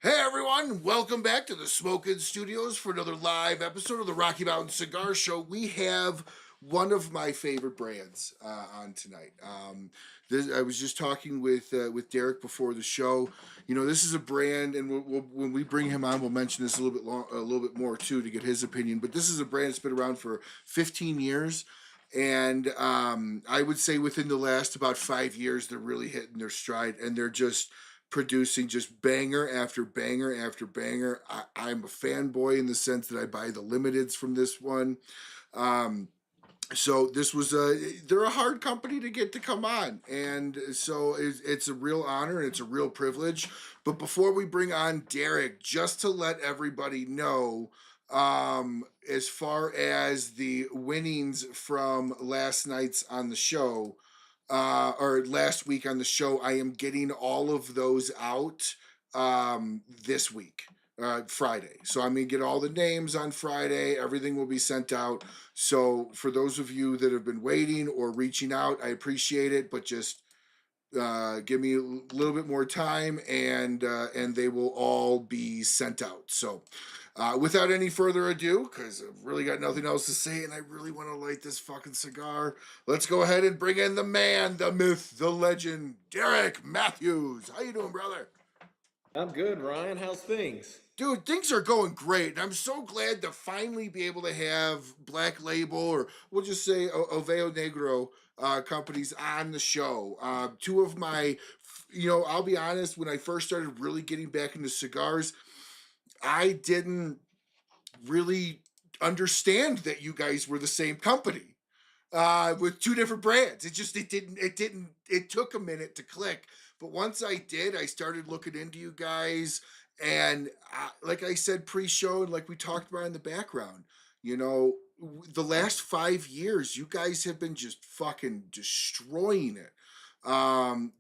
Hey everyone, welcome back to the Smokin' Studios for another live episode of the Rocky Mountain Cigar Show. We have one of my favorite brands on tonight. I was just talking with Derek before the show. You know, this is a brand, and when we bring him on, we'll mention this a little bit more too to get his opinion. But this is a brand that's been around for 15 years. And I would say within the last about 5 years, they're really hitting their stride, and they're just producing just banger after banger after banger. I'm a fanboy in the sense that I buy the limiteds from this one. Um, so this was they're a hard company to get to come on, and so it's a real honor and it's a real privilege. But before we bring on Derek, just to let everybody know, as far as the winnings from last night's on the show, or last week on the show, I am getting all of those out this week, Friday. So I'm going to get all the names on Friday. Everything will be sent out. So for those of you that have been waiting or reaching out, I appreciate it, but just give me a little bit more time, and they will all be sent out. So without any further ado, because I've really got nothing else to say, and I really want to light this fucking cigar, let's go ahead and bring in the man, the myth, the legend, Derek Matthews. How you doing, brother? I'm good, Ryan. How's things? Dude, things are going great, and I'm so glad to finally be able to have Black Label, or we'll just say Oveo Negro companies on the show. Two of my, I'll be honest, when I first started really getting back into cigars, I didn't really understand that you guys were the same company with two different brands. It took a minute to click. But once I did, I started looking into you guys. And like I said pre-show, and like we talked about in the background, the last 5 years, you guys have been just fucking destroying it.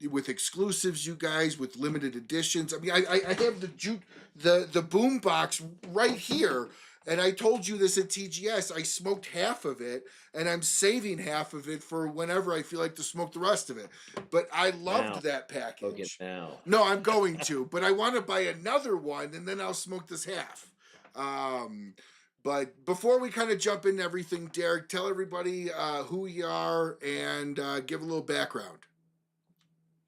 With exclusives, you guys, with limited editions. I mean, I have the boom box right here, and I told you this at TGS. I smoked half of it, and I'm saving half of it for whenever I feel like to smoke the rest of it. But I loved Now, that okay, package. now. No, I'm going to, but I want to buy another one, and then I'll smoke this half. But before we kind of jump into everything, Derek, tell everybody who you are and give a little background.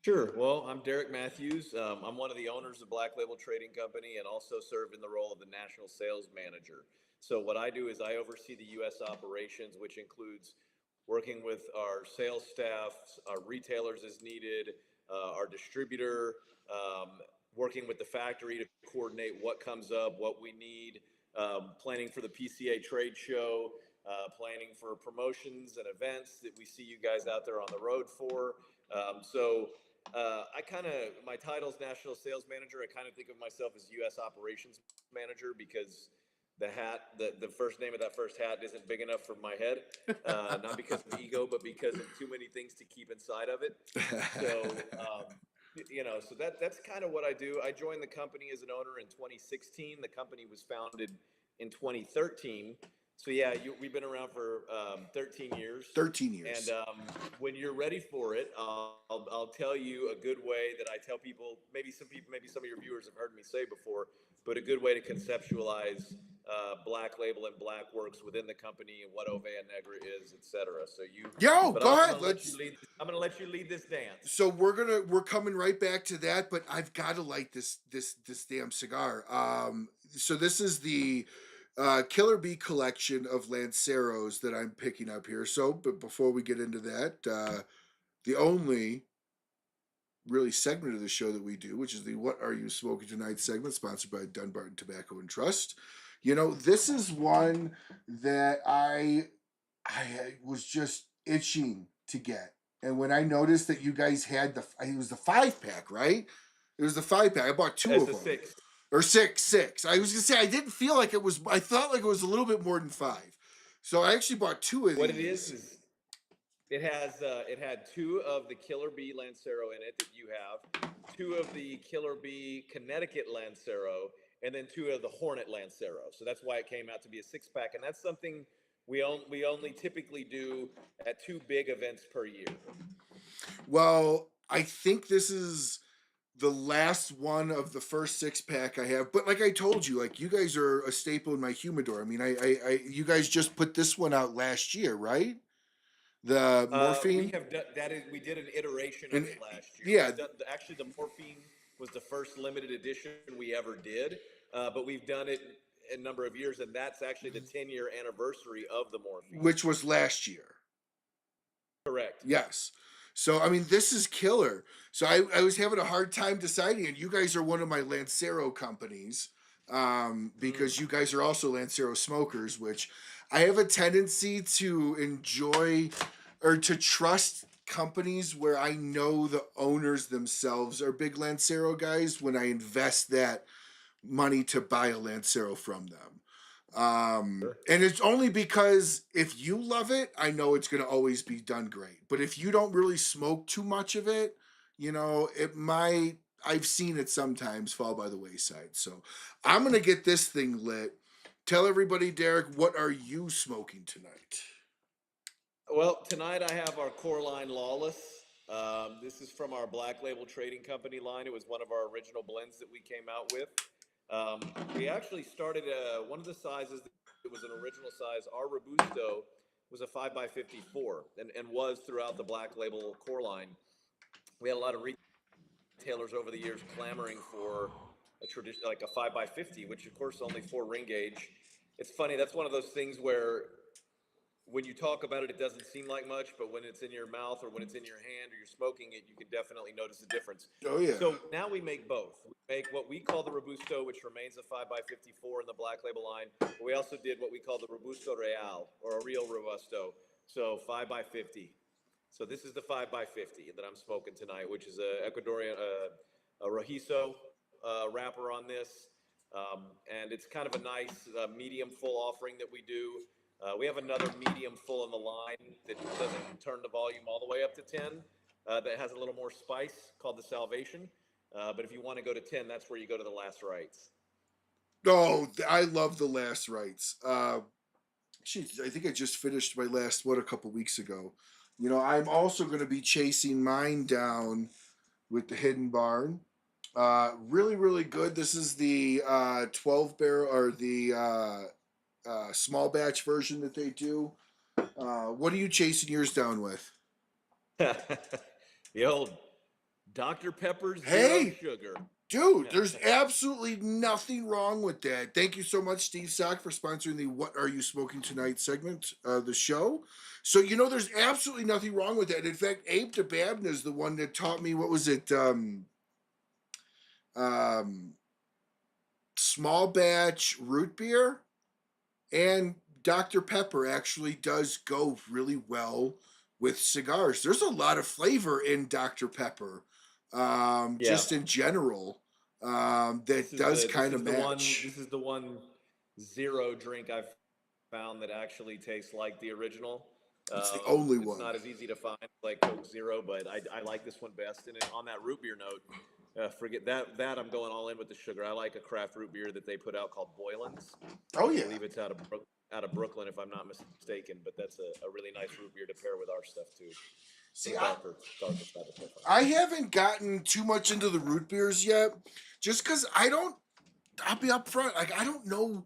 Sure. Well, I'm Derek Matthews. I'm one of the owners of Black Label Trading Company and also serve in the role of the national sales manager. So, what I do is I oversee the U.S. operations, which includes working with our sales staff, our retailers as needed, our distributor, working with the factory to coordinate what comes up, what we need, planning for the PCA trade show, planning for promotions and events that we see you guys out there on the road for. I kind of, my title is National Sales Manager. I kind of think of myself as U.S. Operations Manager because the first name of that first hat isn't big enough for my head. Not because of ego, but because of too many things to keep inside of it. So, so that's kind of what I do. I joined the company as an owner in 2016. The company was founded in 2013. So yeah, we've been around for 13 years. 13 years. And when you're ready for it, I'll tell you a good way that I tell people. Maybe some of your viewers have heard me say before, but a good way to conceptualize Black Label and Black Works within the company and what Ovea Negra is, etc. So Yo, but go I'm ahead. gonna let you lead. I'm gonna let you lead this dance. So we're coming right back to that, but I've got to light this damn cigar. So this is the Killer Bee collection of Lanceros that I'm picking up here. So, but before we get into that, the only really segment of the show that we do, which is the "What Are You Smoking Tonight" segment, sponsored by Dunbarton Tobacco and Trust. This is one that I was just itching to get. And when I noticed that you guys had it was the 5 pack, right? It was the 5 pack. I bought two As of a them. six. Or six. I was gonna say I didn't feel like it was. I thought like it was a little bit more than 5. So I actually bought two of What these. it is it had two of the Killer Bee Lancero in it that you have, two of the Killer Bee Connecticut Lancero, and then two of the Hornet Lancero. So that's why it came out to be a 6 pack, and that's something we only typically do at two big events per year. Well, I think this is the last one of the first 6-pack I have. But like I told you, like you guys are a staple in my humidor. I mean, you guys just put this one out last year, right? The We morphine. have done that. We did an iteration of And it last year. yeah, We've done actually the morphine was the first limited edition we ever did, but we've done it a number of years, and that's actually the 10-year anniversary of the morphine. which was last year. Correct. Yes. So I mean, this is killer. So I was having a hard time deciding, and you guys are one of my Lancero companies, because you guys are also Lancero smokers, which I have a tendency to enjoy or to trust companies where I know the owners themselves are big Lancero guys when I invest that money to buy a Lancero from them. Sure. And it's only because if you love it, I know it's going to always be done great. But if you don't really smoke too much of it, you know, it might, I've seen it sometimes fall by the wayside. So I'm going to get this thing lit. Tell everybody, Derek, what are you smoking tonight? Well, tonight I have our core line Lawless. This is from our Black Label Trading Company line. It was one of our original blends that we came out with. We actually started one of the sizes that was an original size. Our Robusto was a 5x54 and was throughout the Black Label core line. We had a lot of retailers over the years clamoring for a tradition like a 5x50, which of course only 4 ring gauge. It's funny. That's one of those things where when you talk about it, it doesn't seem like much, but when it's in your mouth or when it's in your hand or you're smoking it, you can definitely notice the difference. Oh, yeah. So now we make both. We make what we call the Robusto, which remains a 5x54 in the Black Label line. But we also did what we call the Robusto Real, or a real Robusto, so 5x50. So this is the 5x50 that I'm smoking tonight, which is a Ecuadorian, a rojizo wrapper on this. And it's kind of a nice medium full offering that we do. We have another medium full in the line that doesn't turn the volume all the way up to 10, that has a little more spice called the Salvation. But if you want to go to 10, that's where you go to the Last Rites. Oh, I love the Last Rites. Geez, I think I just finished my last one a couple weeks ago. You know, I'm also going to be chasing mine down with the Hidden Barn. Really, really good. This is the 12 barrel or the small batch version that they do. What are you chasing yours down with? The old Dr. Pepper's Zero Hey, Sugar. dude, there's absolutely nothing wrong with that. Thank you so much, Steve Sock, for sponsoring the What Are You Smoking Tonight segment of the show. So, you know, there's absolutely nothing wrong with that. In fact, Abe DeBabna is the one that taught me, what was it? Small batch root beer. And Dr. Pepper actually does go really well with cigars. There's a lot of flavor in Dr. Pepper, Yeah. just in general, that does kind of match. This is the one zero drink I've found that actually tastes like the original. It's the only It's one. not as easy to find like Coke Zero, but I like this one best. And on that root beer note, forget that I'm going all in with the sugar. I like a craft root beer that they put out called Boylan's. Oh, I yeah. believe it's out of Brooklyn, if I'm not mistaken. But that's a really nice root beer to pair with our stuff too. See, Darker side of pepper. I haven't gotten too much into the root beers yet, just because I'll be upfront, like, I don't know.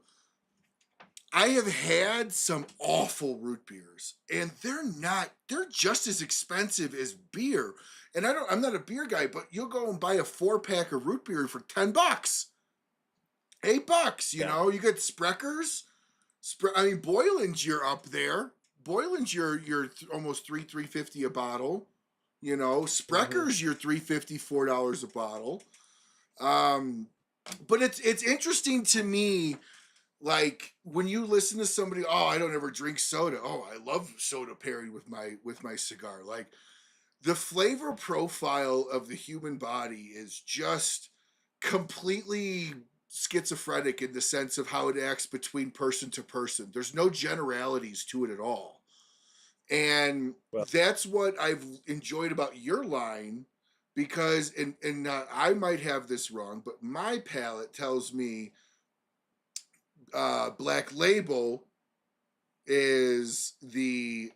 I have had some awful root beers, and they're just as expensive as beer. And I'm not a beer guy, but you'll go and buy a 4-pack of root beer for $10. $8, you know, you get Spreckers. I mean, Boylan's, you're up there. Boylan's, you're almost $3.50 a bottle. You know, Spreckers, you're $3.50, $4 a bottle. But it's interesting to me, like when you listen to somebody, oh, I don't ever drink soda. Oh, I love soda pairing with my cigar. Like the flavor profile of the human body is just completely schizophrenic in the sense of how it acts between person to person. There's no generalities to it at all. And that's what I've enjoyed about your line, because, and I might have this wrong, but my palate tells me Black Label is the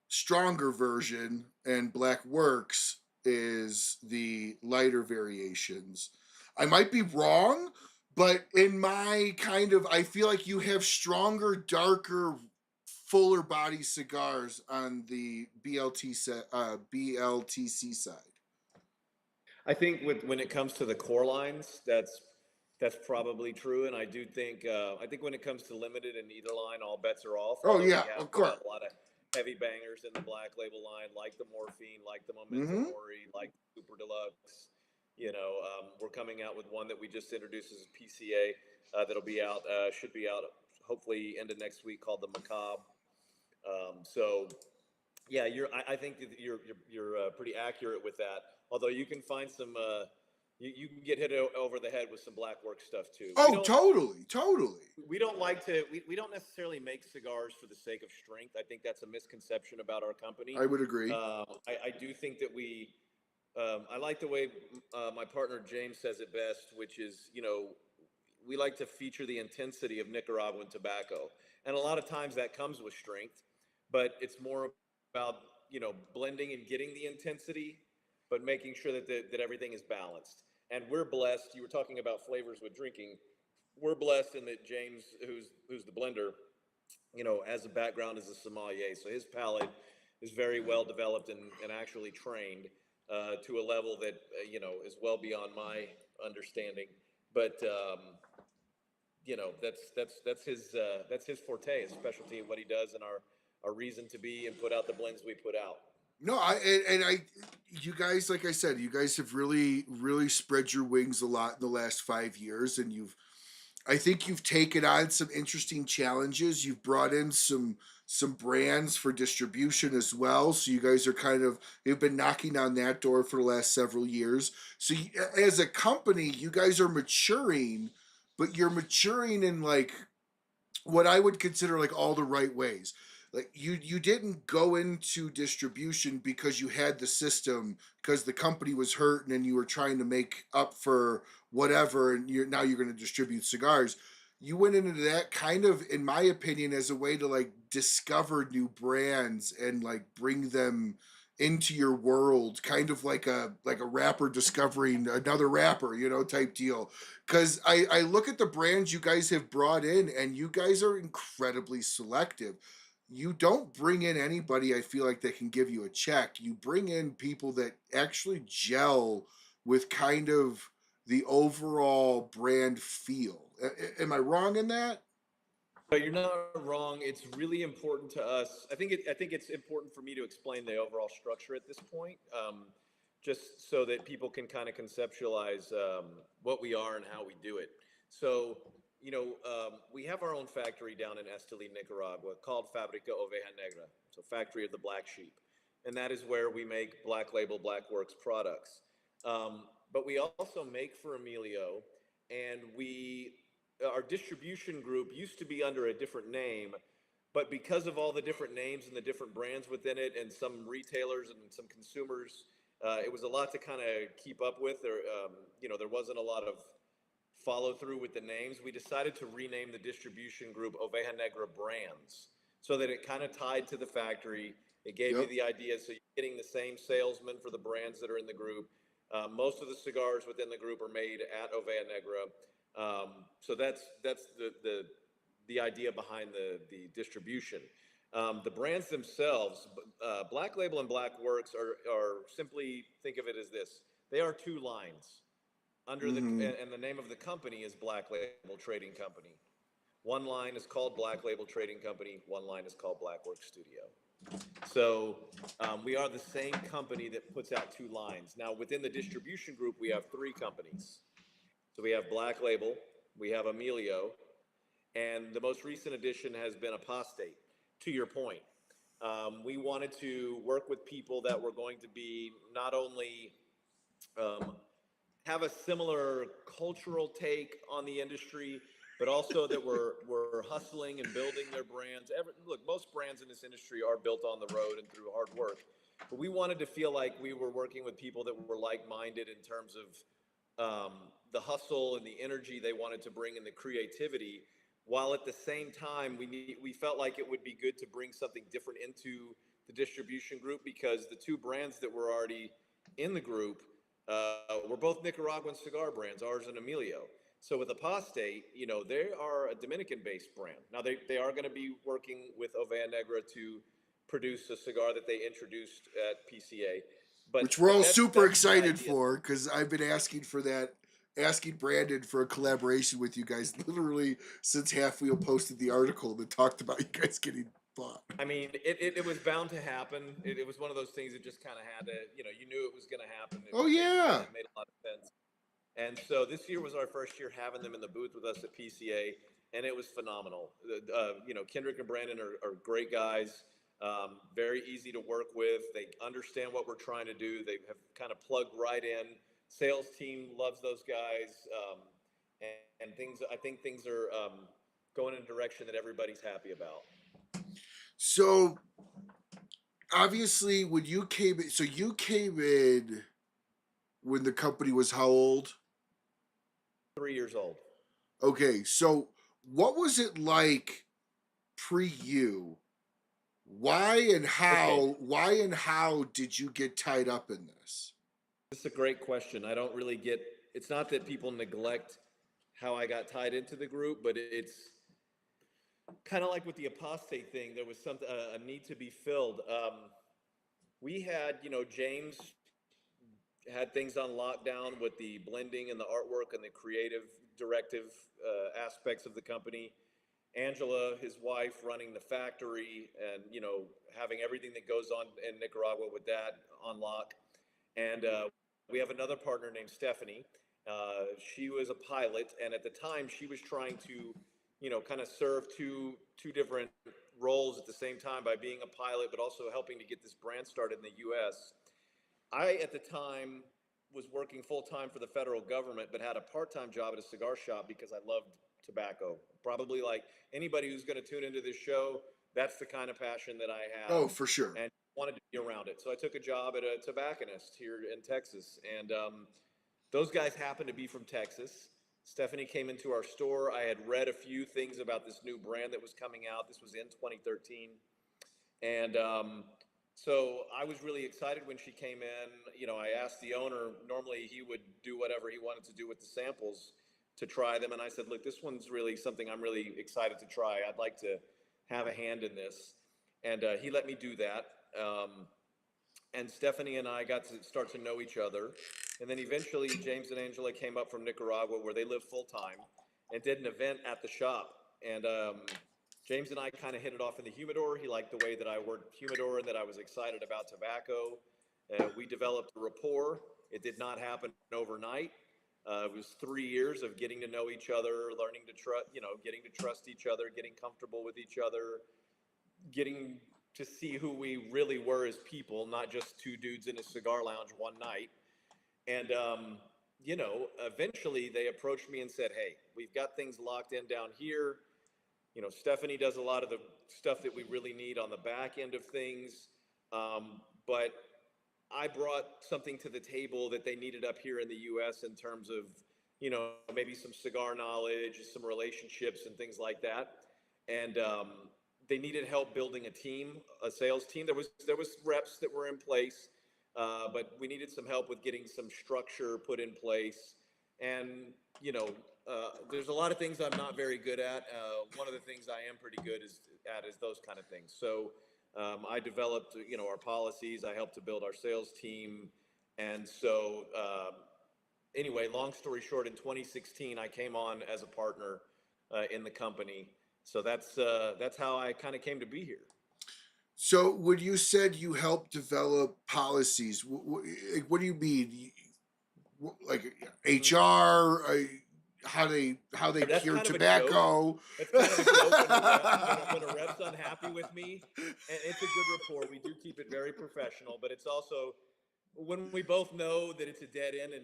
stronger version and Black Works is the lighter variations. I might be wrong, but in my kind of, I feel like you have stronger, darker, fuller body cigars on the BLTC side. I think when it comes to the core lines, that's probably true, and I think when it comes to limited and either line, all bets are off. Oh Although we yeah, have of put course. out a lot of heavy bangers in the black label line, like the Morphine, like the Memento Mm-hmm. Mori, like Super Deluxe. We're coming out with one that we just introduced as a PCA that'll be out, should be out hopefully end of next week, called the Macabre. So yeah, I think that you're pretty accurate with that. Although you can find some, you can get hit over the head with some black work stuff too. Oh, totally, totally. We don't necessarily make cigars for the sake of strength. I think that's a misconception about our company. I would agree. I do think that I like the way my partner James says it best, which is, we like to feature the intensity of Nicaraguan tobacco. And a lot of times that comes with strength, but it's more about, blending and getting the intensity, but making sure that everything is balanced. And we're blessed. You were talking about flavors with drinking. We're blessed in that James, who's the blender, as a background as a sommelier. So his palate is very well developed and actually trained to a level that, is well beyond my understanding. But, that's his forte, his specialty, and what he does, and our reason to be and put out the blends we put out. No, you guys, like I said, you guys have really, really spread your wings a lot in the last 5 years, and I think you've taken on some interesting challenges. You've brought in some brands for distribution as well. So you guys are you've been knocking on that door for the last several years. So as a company, you guys are maturing, but you're maturing in like what I would consider like all the right ways. Like you didn't go into distribution because you had the system, because the company was hurting and you were trying to make up for whatever, and you're going to distribute cigars. You went into that kind of, in my opinion, as a way to like discover new brands and like bring them into your world, kind of like a rapper discovering another rapper, type deal. Because I look at the brands you guys have brought in, and you guys are incredibly selective. You don't bring in anybody I feel like that can give you a check. You bring in people that actually gel with kind of the overall brand feel. Am I wrong in that? No, you're not wrong. It's really important to us. I think it's important for me to explain the overall structure at this point, just so that people can kind of conceptualize what we are and how we do it. So, we have our own factory down in Esteli, Nicaragua, called Fábrica Oveja Negra, so Factory of the Black Sheep, and that is where we make Black Label Black Works products. But we also make for Emilio, and our distribution group used to be under a different name, but because of all the different names and the different brands within it, and some retailers and some consumers, it was a lot to kind of keep up with. There wasn't a lot of follow through with the names. We decided to rename the distribution group Oveja Negra Brands, so that it kind of tied to the factory. It gave you Yep. the idea, so you're getting the same salesman for the brands that are in the group. Most of the cigars within the group are made at Oveja Negra. So that's the idea behind the distribution. The brands themselves, Black Label and Black Works, are simply, think of it as this: they are two lines under Mm-hmm. and the name of the company is Black Label Trading Company. One line is called Black Label Trading Company. One line is called Black Works Studio. So we are the same company that puts out two lines. Now, within the distribution group, we have three companies. So we have Black Label, we have Emilio, and the most recent addition has been Apostate. To your point, we wanted to work with people that were going to be not only um, have a similar cultural take on the industry, but also that we're hustling and building their brands. Look, most brands in this industry are built on the road and through hard work, but we wanted to feel like we were working with people that were like-minded in terms of the hustle and the energy they wanted to bring and the creativity, while at the same time we felt like it would be good to bring something different into the distribution group, because the two brands that were already in the group were both Nicaraguan cigar brands, ours and Emilio. So with Apostate, they are a Dominican-based brand. Now they are going to be working with Oveja Negra to produce a cigar that they introduced at PCA. Which But we're all super that's the excited idea. for, because I've been asking Brandon for a collaboration with you guys literally since Half Wheel posted the article that talked about you guys getting bought. I mean, it was bound to happen. It was one of those things that just kind of had to, you knew it was going to happen. Oh yeah. It made a lot of sense. And so this year was our first year having them in the booth with us at PCA, and it was phenomenal. Kendrick and Brandon are great guys, very easy to work with. They understand what we're trying to do. They have kind of plugged right in. Sales team loves those guys, and things. I think things are going in a direction that everybody's happy about. So obviously, when you came in when the company was how old? 3 years old. Okay, so what was it like pre you? Why and how did you get tied up in this? This is a great question. I don't really get. It's not that people neglect how I got tied into the group, but it's kind of like with the apostate thing. There was something a need to be filled. We had, James had things on lockdown with the blending and the artwork and the creative directive aspects of the company. Angela, his wife, running the factory and, having everything that goes on in Nicaragua with that on lock. And we have another partner named Stephanie. She was a pilot, and at the time she was trying to, kind of serve two different roles at the same time by being a pilot, but also helping to get this brand started in the U.S. I, at the time, was working full-time for the federal government, but had a part-time job at a cigar shop because I loved tobacco. Probably like anybody who's going to tune into this show, that's the kind of passion that I have. Oh, for sure. And wanted to be around it. So I took a job at a tobacconist here in Texas. And those guys happened to be from Texas. Stephanie came into our store. I had read a few things about this new brand that was coming out. This was in 2013. And so I was really excited when she came in. I asked the owner, normally he would do whatever he wanted to do with the samples to try them. And I said, look, this one's really something I'm really excited to try. I'd like to have a hand in this. And he let me do that. And Stephanie and I got to start to know each other. And then eventually James and Angela came up from Nicaragua, where they live full time, and did an event at the shop. And James and I kind of hit it off in the humidor. He liked the way that I worked humidor and that I was excited about tobacco. We developed a rapport. It did not happen overnight. It was 3 years of getting to know each other, learning to trust, getting to trust each other, getting comfortable with each other, getting to see who we really were as people, not just two dudes in a cigar lounge one night. And, eventually they approached me and said, hey, we've got things locked in down here. Stephanie does a lot of the stuff that we really need on the back end of things. But I brought something to the table that they needed up here in the U.S. in terms of, maybe some cigar knowledge, some relationships and things like that. And they needed help building a team, a sales team. There was reps that were in place, but we needed some help with getting some structure put in place. And, there's a lot of things I'm not very good at. One of the things I am pretty good is those kind of things. So I developed, our policies. I helped to build our sales team. And so anyway, long story short, in 2016, I came on as a partner in the company. So that's how I kind of came to be here. So when you said you helped develop policies, what do you mean? Like HR, how they cure tobacco? That's kind of a joke when a rep's unhappy with me, and it's a good rapport. We do keep it very professional, but it's also when we both know that it's a dead end, and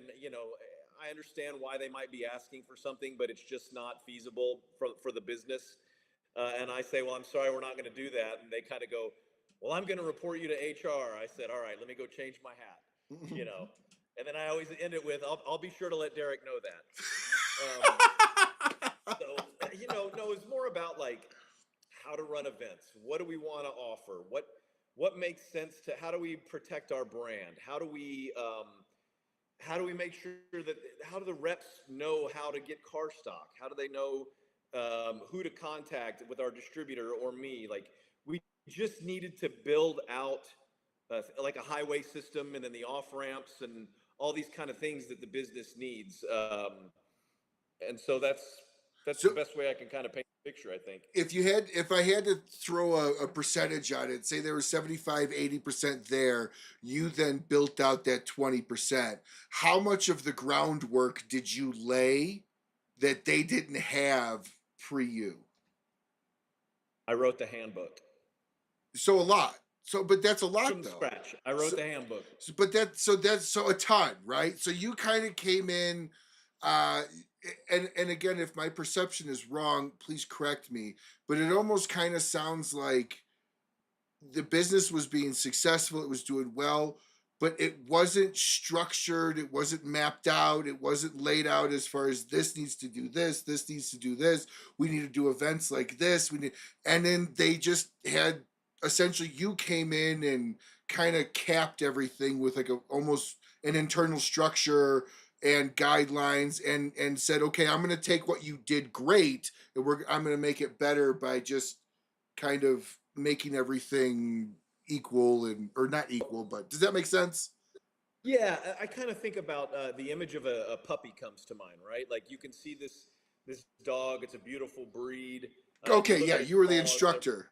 I understand why they might be asking for something, but it's just not feasible for the business. And I say, well, I'm sorry, we're not going to do that. And they kind of go, well, I'm going to report you to HR. I said, all right, let me go change my hat, And then I always end it with, I'll be sure to let Derek know that. So, no, it's more about like how to run events. What do we want to offer? what makes sense to, how do we protect our brand? How do we make sure that, how do the reps know how to get car stock? How do they know who to contact with our distributor or me? Like, we just needed to build out like a highway system, and then the off ramps and all these kind of things that the business needs. And so that's the So best way I can kind of paint the picture, I think. if I had to throw a percentage on it, say there was 75, 80% there, you then built out that 20%. How much of the groundwork did you lay that they didn't have pre you? I wrote the handbook So a lot. So, but that's a lot from though. scratch. I wrote So, the handbook. but that's a ton, right? So you kind of came in, uh, and again, if my perception is wrong, please correct me. But it almost kind of sounds like the business was being successful, it was doing well, but it wasn't structured, it wasn't mapped out, it wasn't laid out as far as this needs to do this needs to do this, we need to do events like this, we need, and then they just had, essentially you came in and kind of capped everything with like a almost an internal structure and guidelines, and said, okay, I'm going to take what you did great and I'm going to make it better by just kind of making everything equal, and or not equal, but does that make sense? Yeah, I kind of think about the image of a puppy comes to mind, right? Like, you can see this dog. It's a beautiful breed. You Okay, look yeah, at its you were the paws. instructor.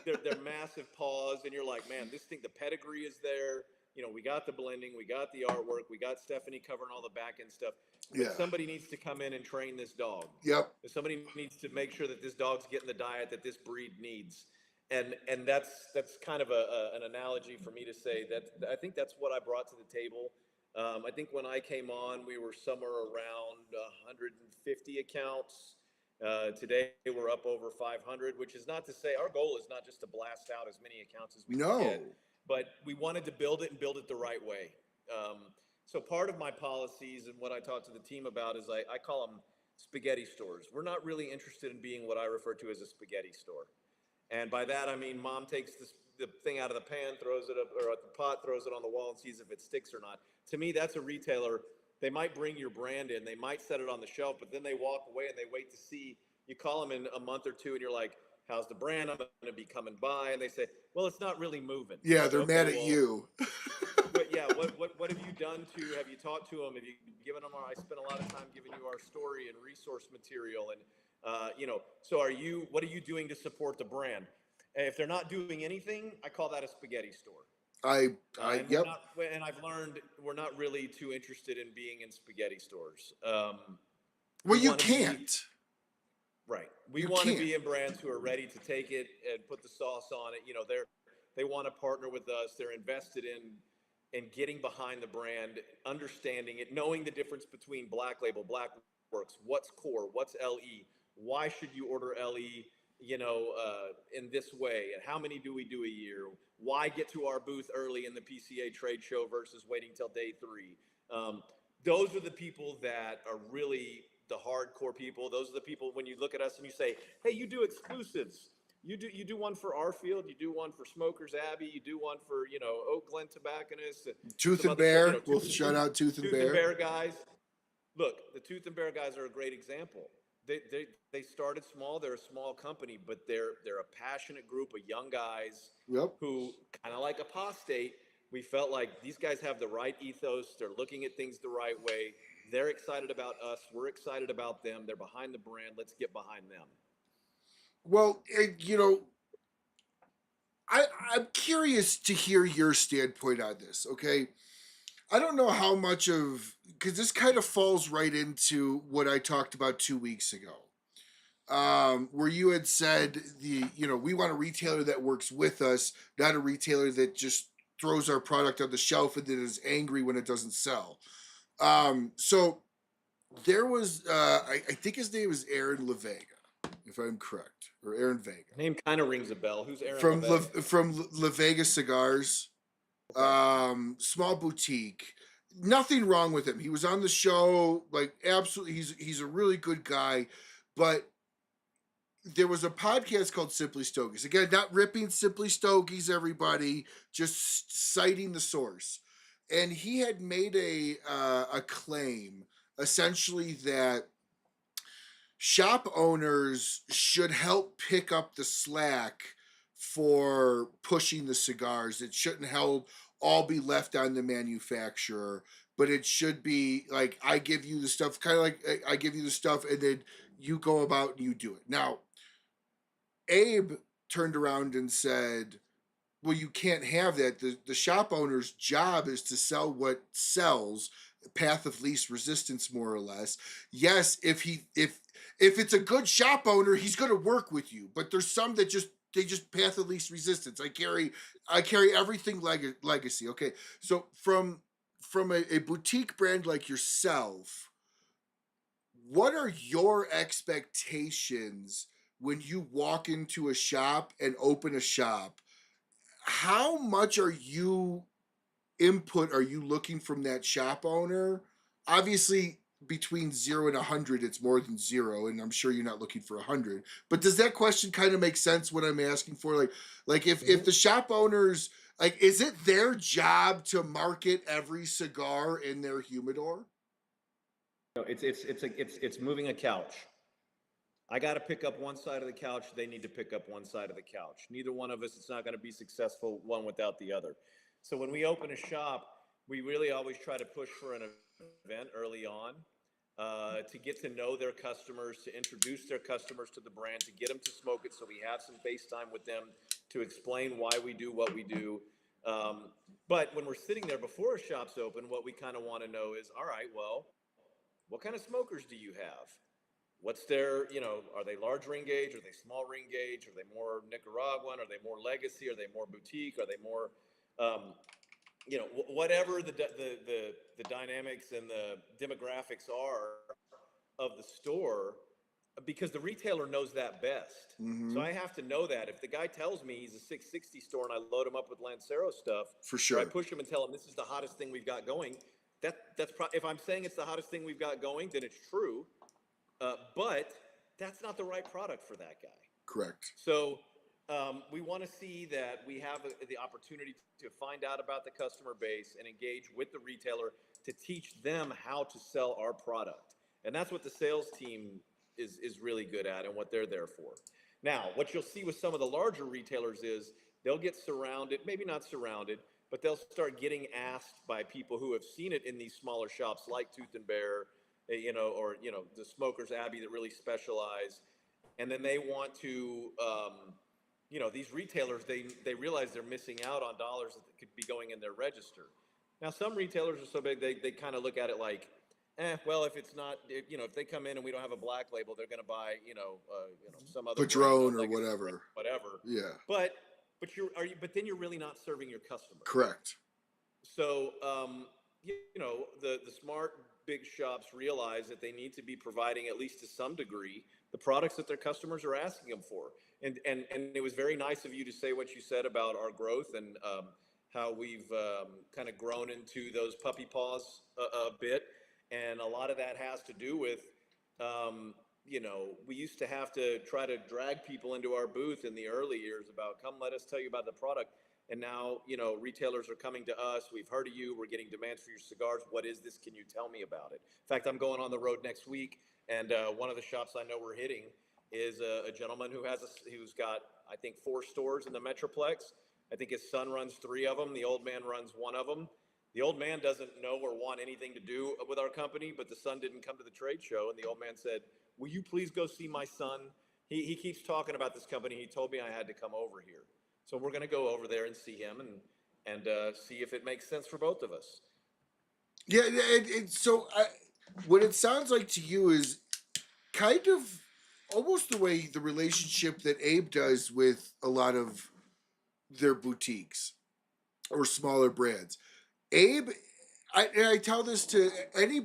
They're massive paws, and you're like, man, this thing, the pedigree is there. You know, we got the blending, we got the artwork, we got Stephanie covering all the back end stuff. But Yeah. somebody needs to come in and train this dog. Yep. Somebody needs to make sure that this dog's getting the diet that this breed needs. And that's kind of an analogy for me to say that I think that's what I brought to the table. I think when I came on, we were somewhere around 150 accounts. Today we're up over 500, which is not to say, our goal is not just to blast out as many accounts as we can get, No. but we wanted to build it and build it the right way. So part of my policies and what I talk to the team about is I call them spaghetti stores. We're not really interested in being what I refer to as a spaghetti store. And by that, I mean, mom takes the thing out of the pan, throws it up, or at the pot, throws it on the wall and sees if it sticks or not. To me, that's a retailer. They might bring your brand in, they might set it on the shelf, but then they walk away and they wait to see. You call them in a month or two and you're like, how's the brand? I'm going to be coming by. And they say, well, it's not really moving. Yeah, Like, they're okay, mad at well, you. but yeah, what have you done have you talked to them? Have you given them I spent a lot of time giving you our story and resource material. And, so what are you doing to support the brand? And if they're not doing anything, I call that a spaghetti store. Yep. And I've learned we're not really too interested in being in spaghetti stores. Well, you can't. Right. We want to be in brands who are ready to take it and put the sauce on it. You know, they want to partner with us. They're invested in getting behind the brand, understanding it, knowing the difference between Black Label, Black Works, what's core, what's LE, why should you order LE, in this way, and how many do we do a year? Why get to our booth early in the PCA trade show versus waiting till day 3? Those are the people that are really the hardcore people. Those are the people when you look at us and you say, hey, you do exclusives. You do one for our field. You do one for Smokers Abbey. You do one for, Oak Glen Tobacconists. Tooth and Bear. We'll shout out Tooth and Bear. Tooth and Bear guys. Look, the Tooth and Bear guys are a great example. They started small. They're a small company, but they're a passionate group of young guys. Yep. Who, kind of like Apostate, we felt like these guys have the right ethos. They're looking at things the right way. They're excited about us. We're excited about them. They're behind the brand. Let's get behind them. Well, I'm curious to hear your standpoint on this. Okay, I don't know how much of, because this kind of falls right into what I talked about 2 weeks ago, where you had said we want a retailer that works with us, not a retailer that just throws our product on the shelf and then is angry when it doesn't sell. So there was, I think his name is Aaron LaVega, if I'm correct, or Aaron Vega. Name kind of rings a bell. Who's Aaron? From La Vega Cigars, small boutique. Nothing wrong with him. He was on the show, like absolutely. He's a really good guy, but there was a podcast called Simply Stogies. Again, not ripping Simply Stogies, everybody, just citing the source. And he had made a claim essentially that shop owners should help pick up the slack for pushing the cigars. It shouldn't all be left on the manufacturer, but it should be like I give you the stuff, kind of like I give you the stuff, and then you go about and you do it. Now, Abe turned around and said, well, you can't have that. The shop owner's job is to sell what sells, path of least resistance, more or less. Yes, if it's a good shop owner, he's going to work with you. But there's some that just path of least resistance. I carry everything legacy. Okay, so from a boutique brand like yourself, what are your expectations when you walk into a shop and open a shop? How much input are you looking from that shop owner? Obviously, between 0 and 100, it's more than 0, and I'm sure you're not looking for 100. But does that question kind of make sense? What I'm asking for, like if the shop owners, like, is it their job to market every cigar in their humidor? No, it's moving a couch. I got to pick up one side of the couch. They need to pick up one side of the couch. Neither one of us, it's not going to be successful one without the other. So when we open a shop, we really always try to push for an event early on to get to know their customers, to introduce their customers to the brand, to get them to smoke it so we have some face time with them to explain why we do what we do. But when we're sitting there before a shop's open, what we kind of want to know is, all right, well, what kind of smokers do you have? What's their, are they large ring gauge? Are they small ring gauge? Are they more Nicaraguan? Are they more legacy? Are they more boutique? Are they more, whatever the dynamics and the demographics are of the store, because the retailer knows that best. Mm-hmm. So I have to know that. If the guy tells me he's a 660 store and I load him up with Lancero stuff, for sure, or I push him and tell him this is the hottest thing we've got going, if I'm saying it's the hottest thing we've got going, then it's true. But that's not the right product for that guy. Correct. So we want to see that we have the opportunity to find out about the customer base and engage with the retailer to teach them how to sell our product. And that's what the sales team is really good at and what they're there for. Now, what you'll see with some of the larger retailers is they'll get surrounded, maybe not surrounded, but they'll start getting asked by people who have seen it in these smaller shops like Tooth and Bear, or the Smokers Abbey that really specialize, and then they want to, these retailers, they realize they're missing out on dollars that could be going in their register. Now, some retailers are so big they kind of look at it like, well, if it's not, if they come in and we don't have a black label, they're going to buy, some other Patron brand, or whatever. Yeah. But then you're really not serving your customer. Correct. So, the smart big shops realize that they need to be providing, at least to some degree, the products that their customers are asking them for. And it was very nice of you to say what you said about our growth and how we've kind of grown into those puppy paws a bit. And a lot of that has to do with, we used to have to try to drag people into our booth in the early years about, come, let us tell you about the product. And now, retailers are coming to us. We've heard of you. We're getting demands for your cigars. What is this? Can you tell me about it? In fact, I'm going on the road next week, and one of the shops I know we're hitting is a gentleman who's got, I think, 4 stores in the Metroplex. I think his son runs 3 of them. The old man runs 1 of them. The old man doesn't know or want anything to do with our company, but the son didn't come to the trade show, and the old man said, will you please go see my son? He keeps talking about this company. He told me I had to come over here. So we're going to go over there and see him and see if it makes sense for both of us. Yeah, what it sounds like to you is kind of almost the way the relationship that Abe does with a lot of their boutiques or smaller brands. Abe, I tell this to any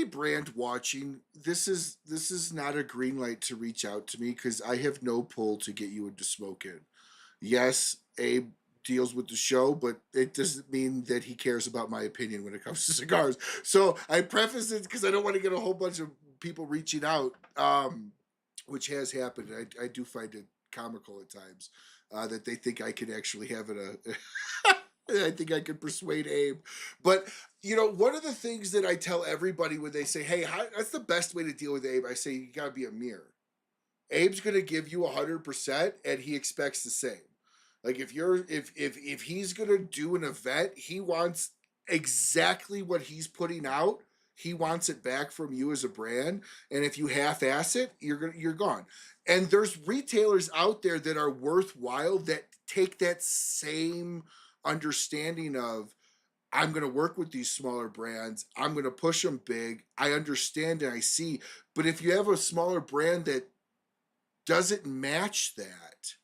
brand watching, this is not a green light to reach out to me because I have no pull to get you into smoking. Yes, Abe deals with the show, but it doesn't mean that he cares about my opinion when it comes to cigars. So I preface it because I don't want to get a whole bunch of people reaching out. which has happened. I do find it comical at times that they think I could actually have it. I think I could persuade Abe. But, one of the things that I tell everybody when they say, hey, that's the best way to deal with Abe, I say, you got to be a mirror. Abe's going to give you 100% and he expects the same. Like if he's going to do an event, he wants exactly what he's putting out. He wants it back from you as a brand, and if you half-ass it, you're gone. And there's retailers out there that are worthwhile that take that same understanding of, I'm going to work with these smaller brands. I'm going to push them big. I understand and I see. But if you have a smaller brand that doesn't match that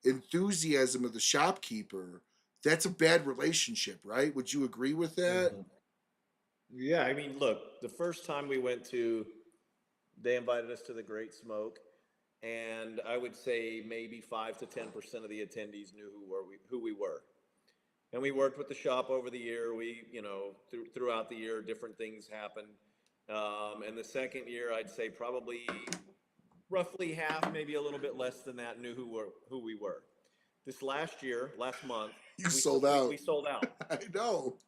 enthusiasm of the shopkeeper, that's a bad relationship, right? Would you agree with that? Mhm. Yeah, I mean, look, the first time we went to, they invited us to the Great Smoke, and I would say maybe 5 to 10% of the attendees knew who we were. And we worked with the shop over the year. We, throughout the year, different things happened. And the second year, I'd say probably roughly half, maybe a little bit less than that, knew who we were. This last year, last month, You sold out. we sold out. I know.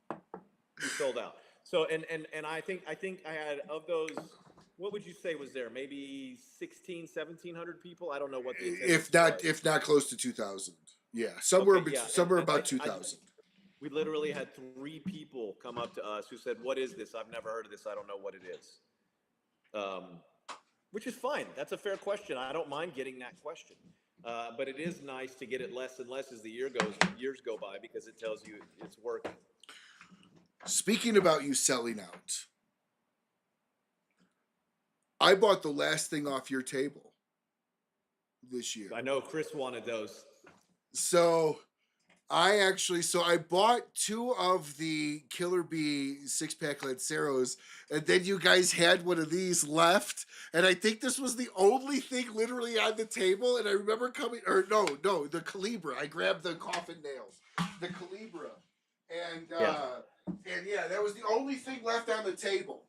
We sold out. So and I think I had, of those, what would you say was there? Maybe 1,700 people. I don't know what the attendance was. If not close to 2,000. Yeah, Okay, yeah, somewhere about 2,000. we literally had 3 people come up to us who said, "What is this? I've never heard of this. I don't know what it is." Which is fine. That's a fair question. I don't mind getting that question. But it is nice to get it less and less as the years go by, because it tells you it's working. Speaking about you selling out, I bought the last thing off your table this year. I know Chris wanted those. So I bought 2 of the Killer Bee 6-pack Lanceros, and then you guys had one of these left, and I think this was the only thing literally on the table. And I remember the Calibra. I grabbed the coffin nails, the Calibra, and yeah, that was the only thing left on the table.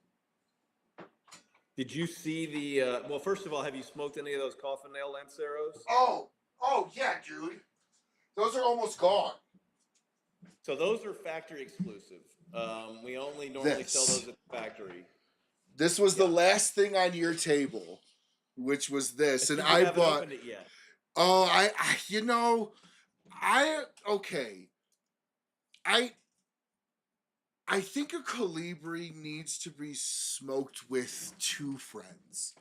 Did you see the? Well, first of all, have you smoked any of those coffin nail Lanceros? Oh yeah, dude. Those are almost gone. So those are factory exclusive. We only normally sell those at the factory. This was the last thing on your table, which was this, and You I haven't bought. opened it yet. Oh, okay. I think a Colibri needs to be smoked with 2 friends,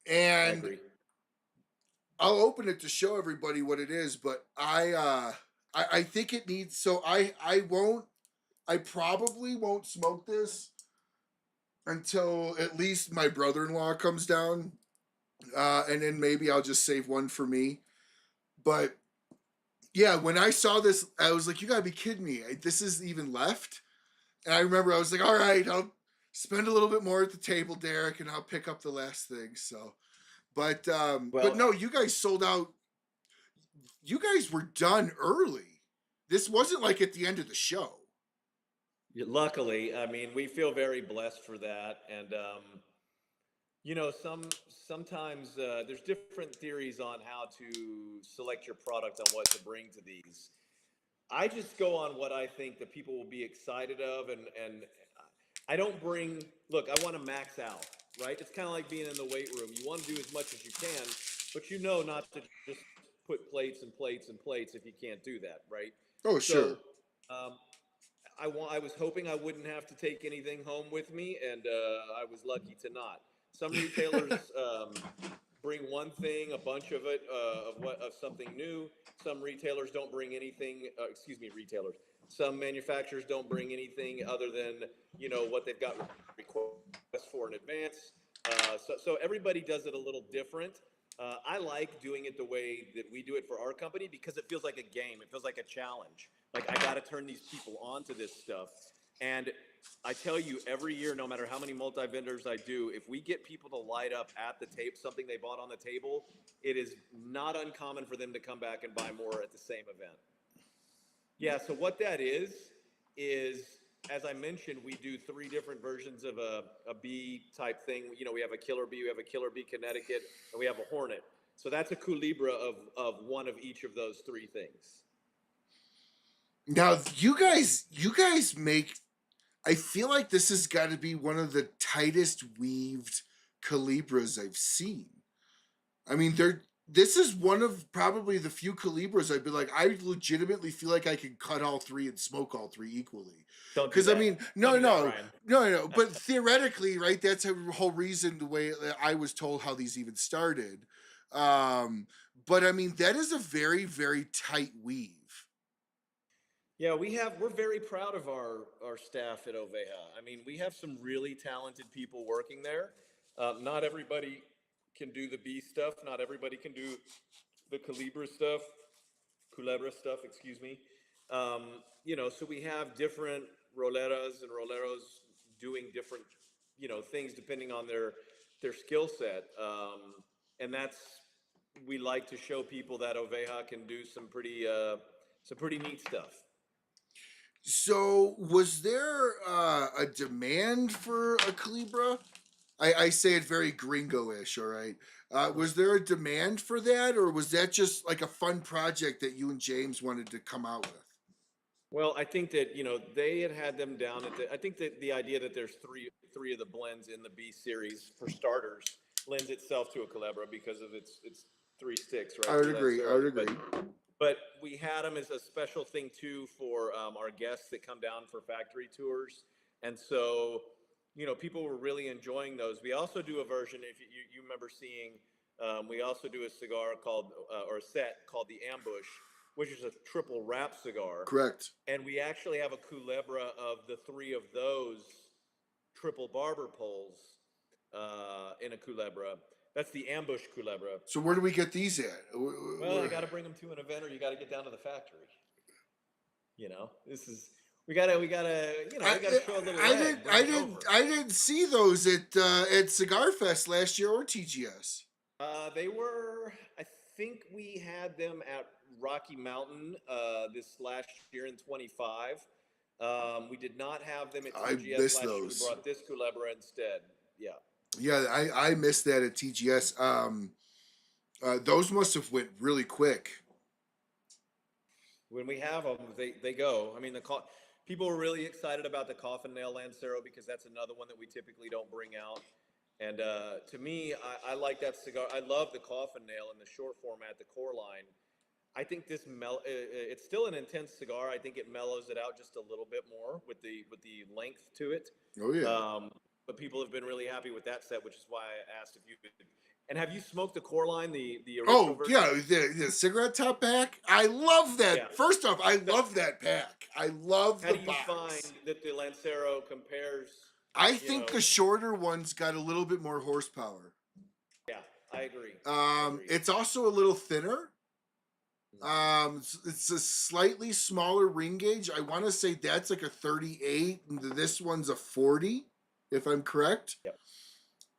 I and agree. I'll open it to show everybody what it is. But I think it needs. So I probably won't smoke this until at least my brother-in-law comes down, and then maybe I'll just save one for me. But yeah, when I saw this, I was like, "You gotta be kidding me! This is even left." And I remember I was like, "All right, I'll spend a little bit more at the table, Derek, and I'll pick up the last thing." So, but Well, no, you guys sold out. You guys were done early. This wasn't like at the end of the show. luckily, I mean, we feel very blessed for that, and sometimes there's different theories on how to select your product on what to bring to these. I just go on what I think that people will be excited of, and I don't bring. Look, I want to max out, right? It's kind of like being in the weight room. You want to do as much as you can, but you know not to just put plates and plates and plates if you can't do that, right? Oh, sure. So, um, I was hoping I wouldn't have to take anything home with me, and I was lucky to not. Some retailers bring one thing, a bunch of it, of something new. Some retailers don't bring anything. Excuse me, retailers. Some manufacturers don't bring anything other than what they've got requests for in advance. So everybody does it a little different. I like doing it the way that we do it for our company, because it feels like a game. It feels like a challenge. Like, I got to turn these people on to this stuff. And I tell you, every year, no matter how many multi-vendors I do, if we get people to light up at the tape, something they bought on the table, it is not uncommon for them to come back and buy more at the same event. Yeah, so what that is as I mentioned, we do three different versions of a B type thing. You know, we have a Killer B, we have a Killer B Connecticut, and we have a Hornet. So that's a Culebra of one of each of those three things. Now, you guys make. I feel like this has got to be one of the tightest weaved calibras I've seen. I mean, this is one of probably the few calibras I'd be like, I legitimately feel like I can cut all three and smoke all three equally. Don't do Because I that. mean, Don't do that, no, Brian. no. But theoretically, right? That's a whole reason the way that I was told how these even started. But I mean, that is a very, very tight weave. Yeah, we're very proud of our staff at Oveja. I mean, we have some really talented people working there. Not everybody can do the B stuff. Not everybody can do the Culebra stuff, excuse me. You know, so we have different roleras and roleros doing different, you know, things depending on their skill set. And that's we like to show people that Oveja can do some pretty neat stuff. So, was there a demand for a calibra? I say it very gringo-ish, all right. Was there a demand for that, or was that just like a fun project that you and James wanted to come out with? Well, I think that, you know, they had them down at I think that the idea that there's three of the blends in the B series for starters lends itself to a Culebra because of its three sticks, I right? would The agree. I Lancero. would agree. But we had them as a special thing too for our guests that come down for factory tours, and so you know people were really enjoying those. We also do a version if you remember seeing. We also do a cigar called or a set called the Ambush, which is a triple wrap cigar, Correct. and we actually have a Culebra of the three of those triple barber poles in a Culebra. That's the Ambush Culebra. So, where do we get these at? Well, you got to bring them to an event, or you got to get down to the factory. You know, this is we gotta, you know, we gotta show a little leg. I didn't see those at Cigar Fest last year or TGS. They were, I think we had them at Rocky Mountain this last year in 25. We did not have them at I TGS missed last year. We those. brought this Culebra instead. Yeah. Yeah, I missed that at TGS. Those must have went really quick. When we have them, they go. I mean, people were really excited about the Coffin Nail Lancero because that's another one that we typically don't bring out. And to me, I like that cigar. I love the Coffin Nail in the short format, the core line. I think it's still an intense cigar. I think it mellows it out just a little bit more with the length to it. Oh yeah. But people have been really happy with that set, which is why I asked if you could. And have you smoked the core line, the original version? Yeah, the cigarette top pack. I love that. Yeah. First off, I love that pack. I love How the do you box. find that the Lancero compares? I think the shorter one's got a little bit more horsepower. Yeah, I agree. It's also a little thinner. It's a slightly smaller ring gauge. I want to say that's like a 38, and this one's a 40, if I'm correct. Yep.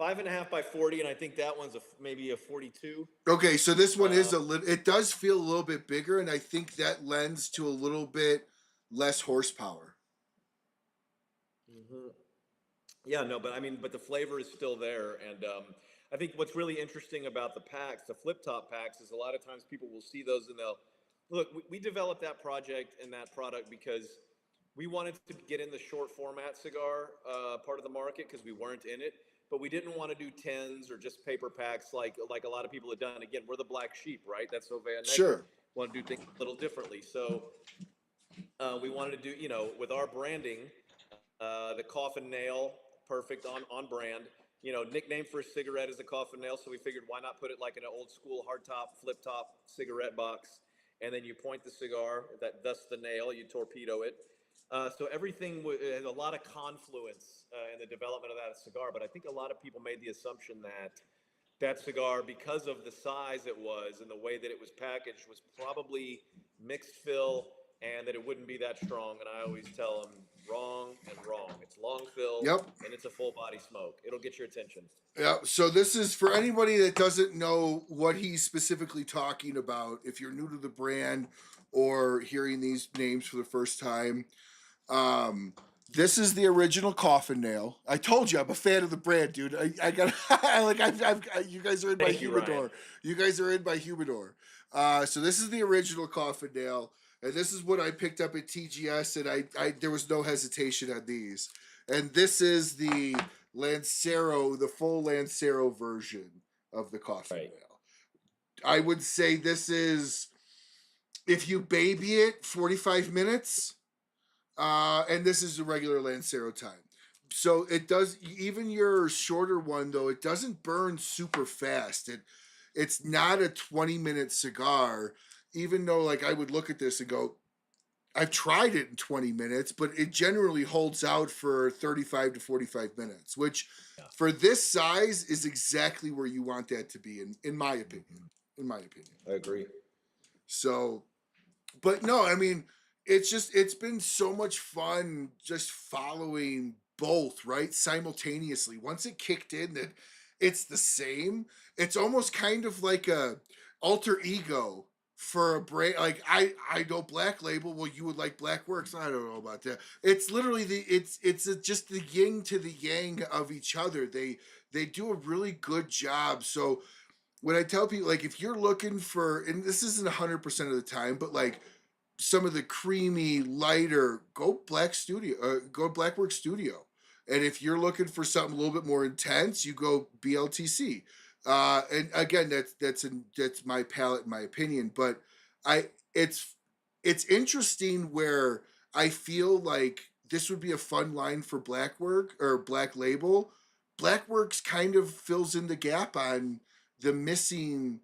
5.5 by 40, and I think that one's maybe a 42. Okay, so this one is a little. It does feel a little bit bigger, and I think that lends to a little bit less horsepower. Mm-hmm. Yeah, no, but the flavor is still there, and I think what's really interesting about the packs, the flip top packs, is a lot of times people will see those and they'll look. We developed that project and that product because we wanted to get in the short format cigar part of the market because we weren't in it, but we didn't want to do tens or just paper packs like a lot of people have done. Again, we're the black sheep, right? That's Oveja. Sure. Want to do things a little differently, so we wanted to do, you know, with our branding, the Coffin Nail, perfect on brand. You know, nickname for a cigarette is a Coffin Nail, so we figured why not put it like in an old school hardtop, flip top cigarette box, and then you point the cigar, thus the nail, you torpedo it. So everything has a lot of confluence in the development of that cigar, but I think a lot of people made the assumption that cigar, because of the size it was and the way that it was packaged, was probably mixed fill and that it wouldn't be that strong. And I always tell them wrong and wrong. It's long fill. Yep. And it's a full body smoke. It'll get your attention. Yeah. So this is for anybody that doesn't know what he's specifically talking about. If you're new to the brand or hearing these names for the first time, This is the original coffin nail. I told you I'm a fan of the brand, dude. I got you guys are in my Thank you, Ryan. humidor. You guys are in my humidor. So this is the original coffin nail, and this is what I picked up at TGS, and I there was no hesitation on these. And this is the Lancero, the full Lancero version of the coffin Right. nail. I would say this is, if you baby it, 45 minutes. And this is a regular Lancero time. So it does, even your shorter one though, it doesn't burn super fast. It's not a 20-minute cigar, even though like I would look at this and go, I've tried it in 20 minutes, but it generally holds out for 35 to 45 minutes, which Yeah. for this size is exactly where you want that to be, in my opinion. In my opinion. I agree. So, but no, I mean, it's been so much fun just following both, right? Simultaneously. Once it kicked in that it's the same, it's almost kind of like a alter ego for a brand. Like I know Black Label, well, you would like Black Works. I don't know about that. It's literally just the yin to the yang of each other. They do a really good job. So when I tell people, like, if you're looking for, and this isn't 100% of the time, but like some of the creamy, lighter, go Blackwork Studio. And if you're looking for something a little bit more intense, you go BLTC. And again, that's my palate, in my opinion. But I it's interesting where I feel like this would be a fun line for Blackwork or Black Label. Blackworks kind of fills in the gap on the missing.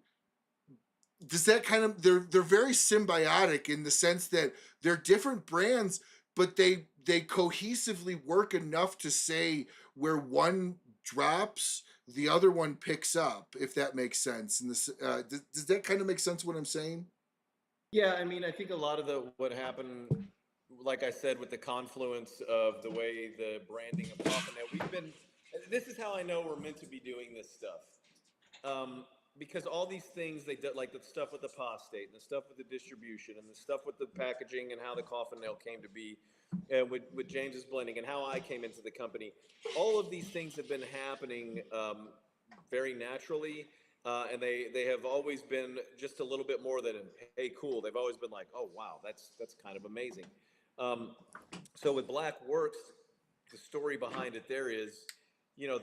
Does that kind of, they're very symbiotic in the sense that they're different brands, but they cohesively work enough to say where one drops, the other one picks up, if that makes sense. And this does that kind of make sense what I'm saying? Yeah, I mean, I think a lot of what happened, like I said, with the confluence of the way the branding of Coffin, that we've been. This is how I know we're meant to be doing this stuff. Because all these things they did, like the stuff with the apostate and the stuff with the distribution and the stuff with the packaging and how the coffin nail came to be, and with James's blending and how I came into the company, all of these things have been happening very naturally, and they have always been just a little bit more than hey cool. They've always been like, oh wow, that's kind of amazing. Um, so with Black Works, the story behind it there is,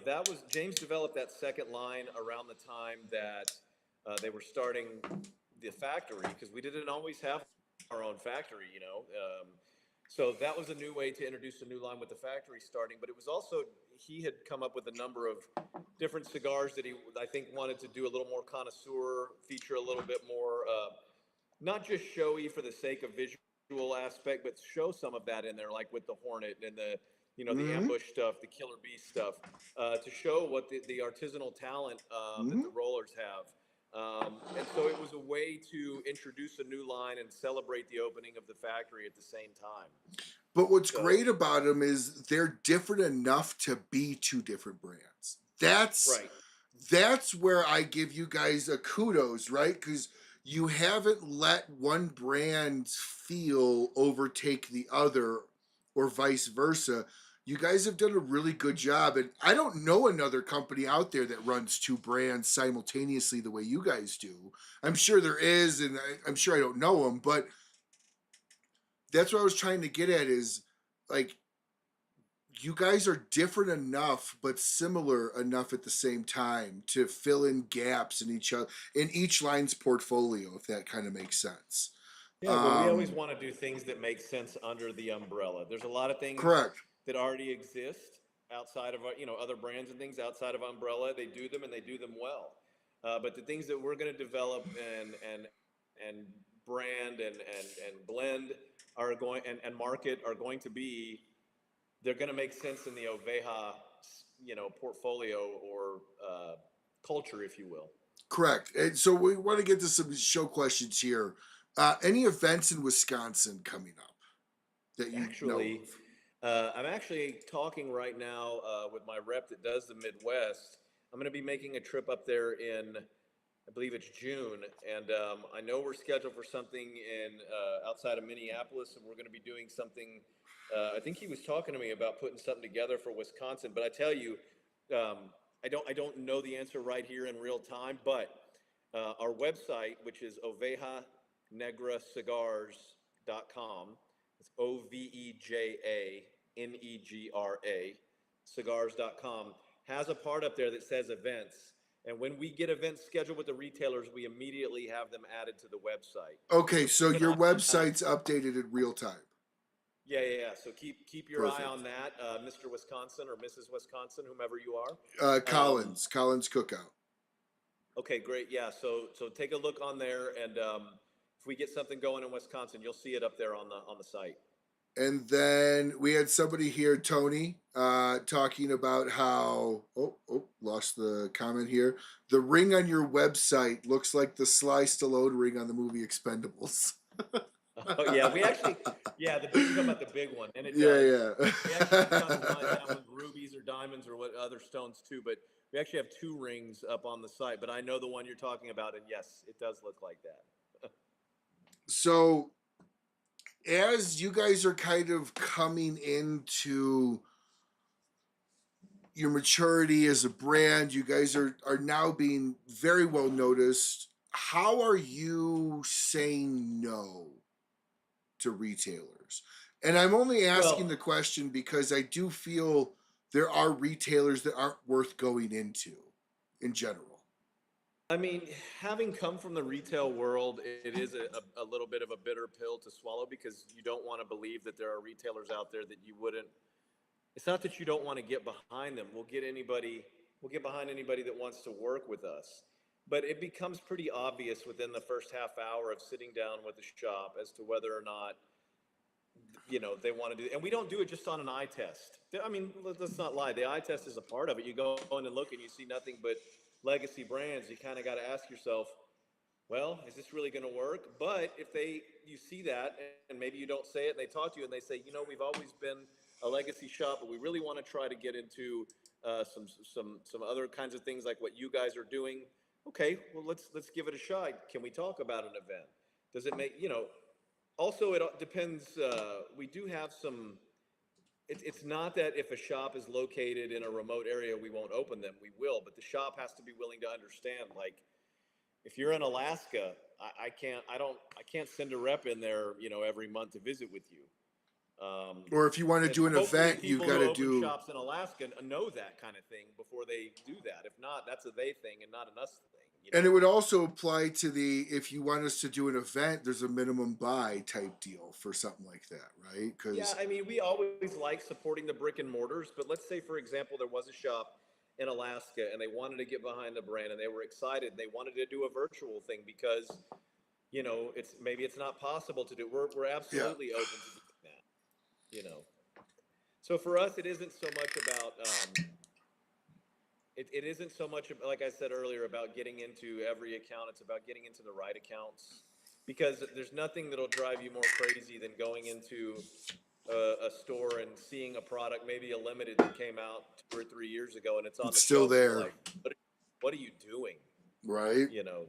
that was James developed that second line around the time that they were starting the factory, because we didn't always have our own factory. So that was a new way to introduce a new line with the factory starting. But it was also, he had come up with a number of different cigars that he, I think, wanted to do a little more connoisseur, feature a little bit more, not just showy for the sake of visual aspect, but show some of that in there, like with the Hornet and the Mm-hmm. ambush stuff, the Killer Bee stuff, to show what the artisanal talent that Mm-hmm. the rollers have. And so it was a way to introduce a new line and celebrate the opening of the factory at the same time. But what's So, great about them is they're different enough to be two different brands. That's right. that's where I give you guys a kudos, right? Because you haven't let one brand feel overtake the other or vice versa. You guys have done a really good job. And I don't know another company out there that runs two brands simultaneously the way you guys do. I'm sure there is, and I'm sure I don't know them, but that's what I was trying to get at is like you guys are different enough but similar enough at the same time to fill in gaps in each line's portfolio, if that kind of makes sense. Yeah, well, we always um want to do things that make sense under the umbrella. There's a lot of things Correct. that already exist outside of other brands and things outside of umbrella. They do them and they do them well. But the things that we're going to develop and brand and blend are going and market are going to be, they're going to make sense in the Oveja portfolio or culture, if you will. Correct. And so we want to get to some show questions here. Any events in Wisconsin coming up that you know Actually, of? I'm actually talking right now with my rep that does the Midwest. I'm going to be making a trip up there in I believe it's June, and I know we're scheduled for something in outside of Minneapolis, and we're going to be doing something. I think he was talking to me about putting something together for Wisconsin, but I tell you, um, I don't know the answer right here in real time. But our website, which is ovejanegracigars.com, it's OVEJANEGRA cigars.com, has a part up there that says events. And when we get events scheduled with the retailers, we immediately have them added to the website. Okay, So so keep an your eye on that. website's updated in real time. Yeah. So keep your eye Perfect. on that, Mr. Wisconsin or Mrs. Wisconsin, whomever you are. Collins Cookout. Okay, great. Yeah. So take a look on there, and if we get something going in Wisconsin, you'll see it up there on the site. And then we had somebody here, Tony, talking about how lost the comment here. The ring on your website looks like the Sly Stallone ring on the movie Expendables. Oh yeah, we actually, yeah, you're talking about the big one, and it Yeah, does. yeah. We actually customize that with rubies or diamonds or what other stones too. But we actually have two rings up on the site. But I know the one you're talking about, and yes, it does look like that. So, as you guys are kind of coming into your maturity as a brand, you guys are now being very well noticed. How are you saying no to retailers? And I'm only asking Well, the question because I do feel there are retailers that aren't worth going into in general. I mean, having come from the retail world, it is a little bit of a bitter pill to swallow because you don't want to believe that there are retailers out there that you wouldn't. It's not that you don't want to get behind them. We'll get behind anybody that wants to work with us. But it becomes pretty obvious within the first half hour of sitting down with the shop as to whether or not, they want to do, and we don't do it just on an eye test. I mean, let's not lie. The eye test is a part of it. You go in and look and you see nothing but legacy brands. You kind of got to ask yourself, well, is this really going to work? But if you see that, and maybe you don't say it, and they talk to you and they say, we've always been a legacy shop, but we really want to try to get into some other kinds of things like what you guys are doing. Okay, well, let's give it a shot. Can we talk about an event? Does it make, also it depends. We do have some. It's not that if a shop is located in a remote area, we won't open them. We will, but the shop has to be willing to understand. Like, if you're in Alaska, I can't send a rep in there, every month to visit with you. Or if you want to And do an hopefully event, you people got who to open do. shops in Alaska know that kind of thing before they do that. If not, that's a they thing and not an us thing. And it would also apply to if you want us to do an event, there's a minimum buy type deal for something like that, right? Yeah, Because I mean, we always like supporting the brick and mortars, but let's say, for example, there was a shop in Alaska and they wanted to get behind the brand and they were excited and they wanted to do a virtual thing because, it's not possible to do. We're yeah, absolutely open to doing that, So for us, it isn't so much about, it isn't so much, like I said earlier, about getting into every account. It's about getting into the right accounts because there's nothing that'll drive you more crazy than going into a store and seeing a product, maybe a limited that came out 2 or 3 years ago, and it's on it's the still shelf, and you're there, like, what are you doing? right? You know,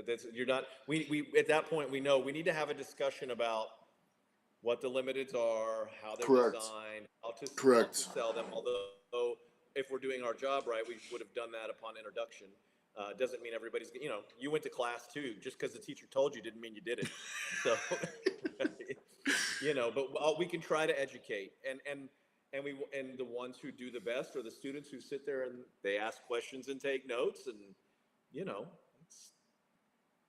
that's you're not. We at that point we know we need to have a discussion about what the limiteds are, how they're Correct. designed, how to Correct. sell them. Although if we're doing our job right, we would have done that upon introduction. Doesn't mean everybody's, you went to class too. Just because the teacher told you didn't mean you did it. So, but we can try to educate, and the ones who do the best are the students who sit there and they ask questions and take notes, and it's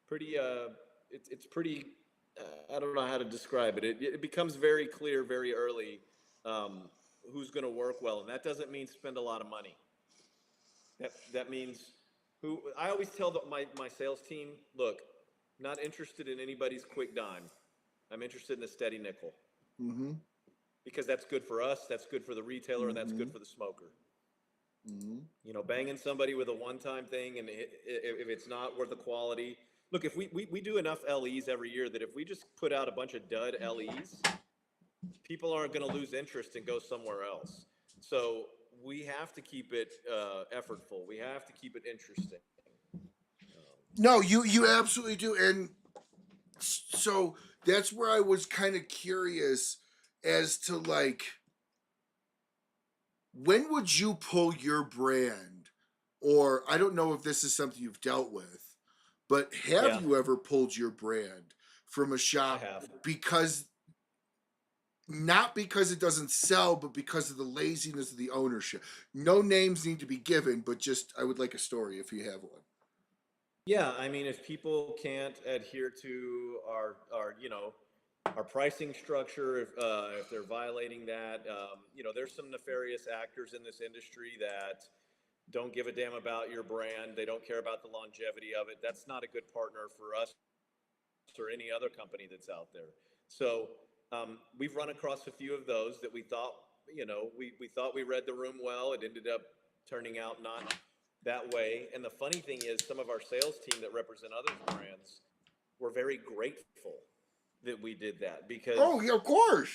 pretty. It's pretty. I don't know how to describe it. It becomes very clear very early who's going to work well, and that doesn't mean spend a lot of money. That means who I always tell my sales team, look, not interested in anybody's quick dime. I'm interested in a steady nickel Mm-hmm. because that's good for us, that's good for the retailer, and that's Mm-hmm. good for the smoker. Mm-hmm. Banging somebody with a one-time thing, and if it's not worth the quality, look, if we do enough LEs every year that if we just put out a bunch of dud LEs, people aren't going to lose interest and go somewhere else. So we have to keep it effortful. We have to keep it interesting. No, you absolutely do, and so that's where I was kind of curious as to like when would you pull your brand, or I don't know if this is something you've dealt with, but have Yeah, you ever pulled your brand from a I shop have. because not because it doesn't sell, but because of the laziness of the ownership? No names need to be given, but just I would like a story if you have one. Yeah, I mean, if people can't adhere to our our pricing structure, if they're violating that, there's some nefarious actors in this industry that don't give a damn about your brand. They don't care about the longevity of it. That's not a good partner for us or any other company that's out there. So we've run across a few of those that we thought, we thought we read the room well. It ended up turning out not that way. And the funny thing is, some of our sales team that represent other brands were very grateful that we did that Oh, yeah, of course.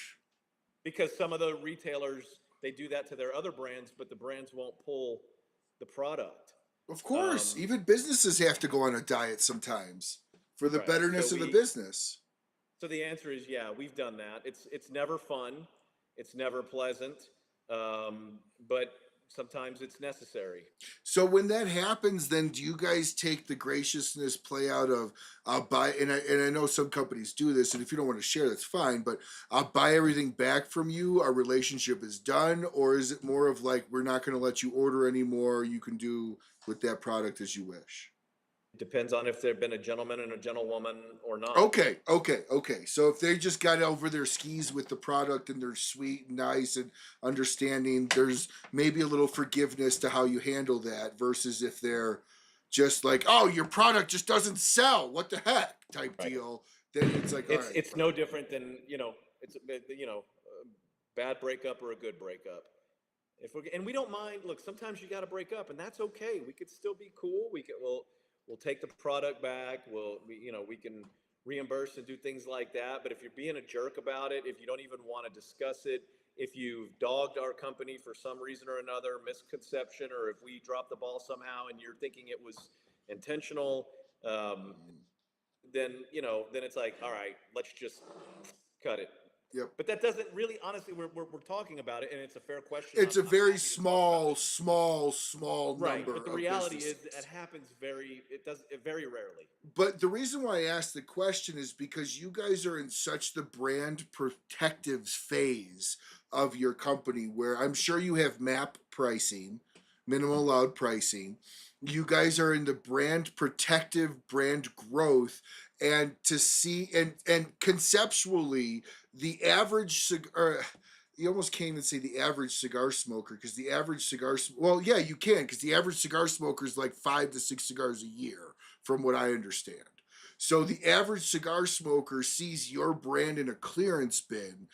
because some of the retailers they do that to their other brands, but the brands won't pull the product. Of course. Um, Even businesses have to go on a diet sometimes for the right. betterness of the business. So the answer is yeah, we've done that. It's never fun, it's never pleasant, but sometimes it's necessary. So when that happens, then do you guys take the graciousness play out of I'll buy, and I know some companies do this, and if you don't want to share, that's fine, but I'll buy everything back from you, our relationship is done, or is it more of like we're not going to let you order anymore, you can do with that product as you wish? It depends on if they've been a gentleman and a gentlewoman or not. Okay. So if they just got over their skis with the product and they're sweet and nice and understanding, there's maybe a little forgiveness to how you handle that versus if they're just like, oh, your product just doesn't sell, what the heck type Right. deal, then it's like, all right, It's no different than it's a bad breakup or a good breakup. If we and we don't mind. Look, sometimes you got to break up, and that's okay. We could still be cool. We'll take the product back. We can reimburse and do things like that. But if you're being a jerk about it, if you don't even want to discuss it, if you've dogged our company for some reason or another, misconception, or if we drop the ball somehow and you're thinking it was intentional, um, then it's like, all right, let's just cut it. yep. But that doesn't really, honestly, we're talking about it, and it's a fair question. It's a I'm very happy to talk about small, it. small Right, number but the of reality is it businesses. happens very rarely. But the reason why I asked the question is because you guys are in such the brand protective phase of your company where I'm sure you have MAP pricing, minimum allowed pricing. You guys are in the brand protective, brand growth, and to see and conceptually the average cigar. You almost can't even say the average cigar smoker because the average well, yeah, you can because the average cigar smoker is like 5 to 6 cigars a year from what I understand. So the average cigar smoker sees your brand in a clearance bin.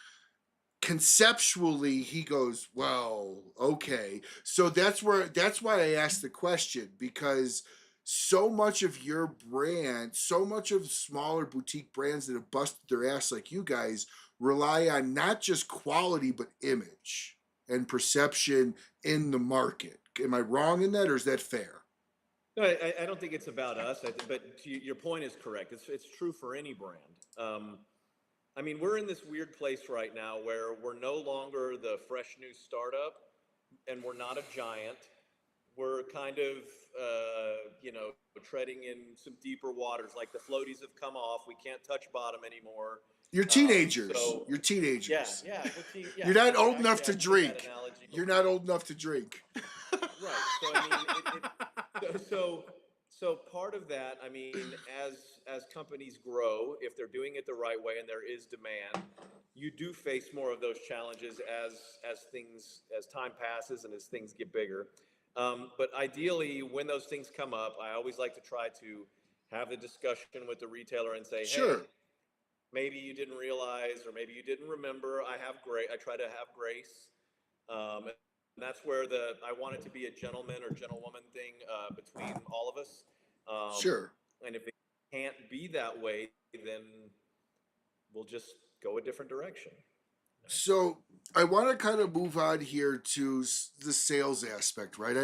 Conceptually, he goes, "Well, okay." So that's why I asked the question because so much of your brand, so much of smaller boutique brands that have busted their ass like you guys rely on not just quality but image and perception in the market. Am I wrong in that, or is that fair? No, I don't think it's about us. But your point is correct. It's true for any brand. I mean, we're in this weird place right now where we're no longer the fresh new startup, and we're not a giant. We're kind of, treading in some deeper waters. Like the floaties have come off. We can't touch bottom anymore. You're teenagers. So You're yeah, teenagers. yeah, You're not old enough actually to I've made that drink. analogy You're before. not old enough to drink. Right. So I mean, so part of that, I mean, as companies grow, if they're doing it the right way and there is demand, you do face more of those challenges as time passes and as things get bigger. But ideally, when those things come up, I always like to try to have the discussion with the retailer and say, hey, Sure. maybe you didn't realize or maybe you didn't remember. I try to have grace. And that's where I want it to be a gentleman or gentlewoman thing between all of us. Um, Sure. and if it can't be that way, then we'll just go a different direction. So I want to kind of move on here to the sales aspect, right?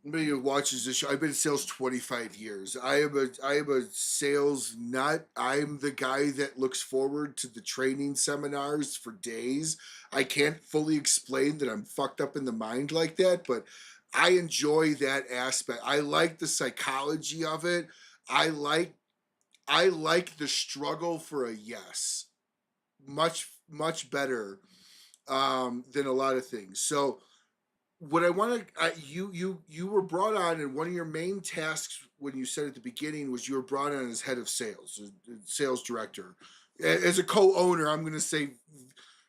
Anybody who watches this show, I've been in sales 25 years. I am a sales nut. I'm the guy that looks forward to the training seminars for days. I can't fully explain that I'm fucked up in the mind like that, but I enjoy that aspect. I like the psychology of it. I like I like the struggle for a yes. Much better than a lot of things. So what I want to you were brought on, and one of your main tasks when you said at the beginning was you were brought on as head of sales, sales director. As a co-owner, I'm going to say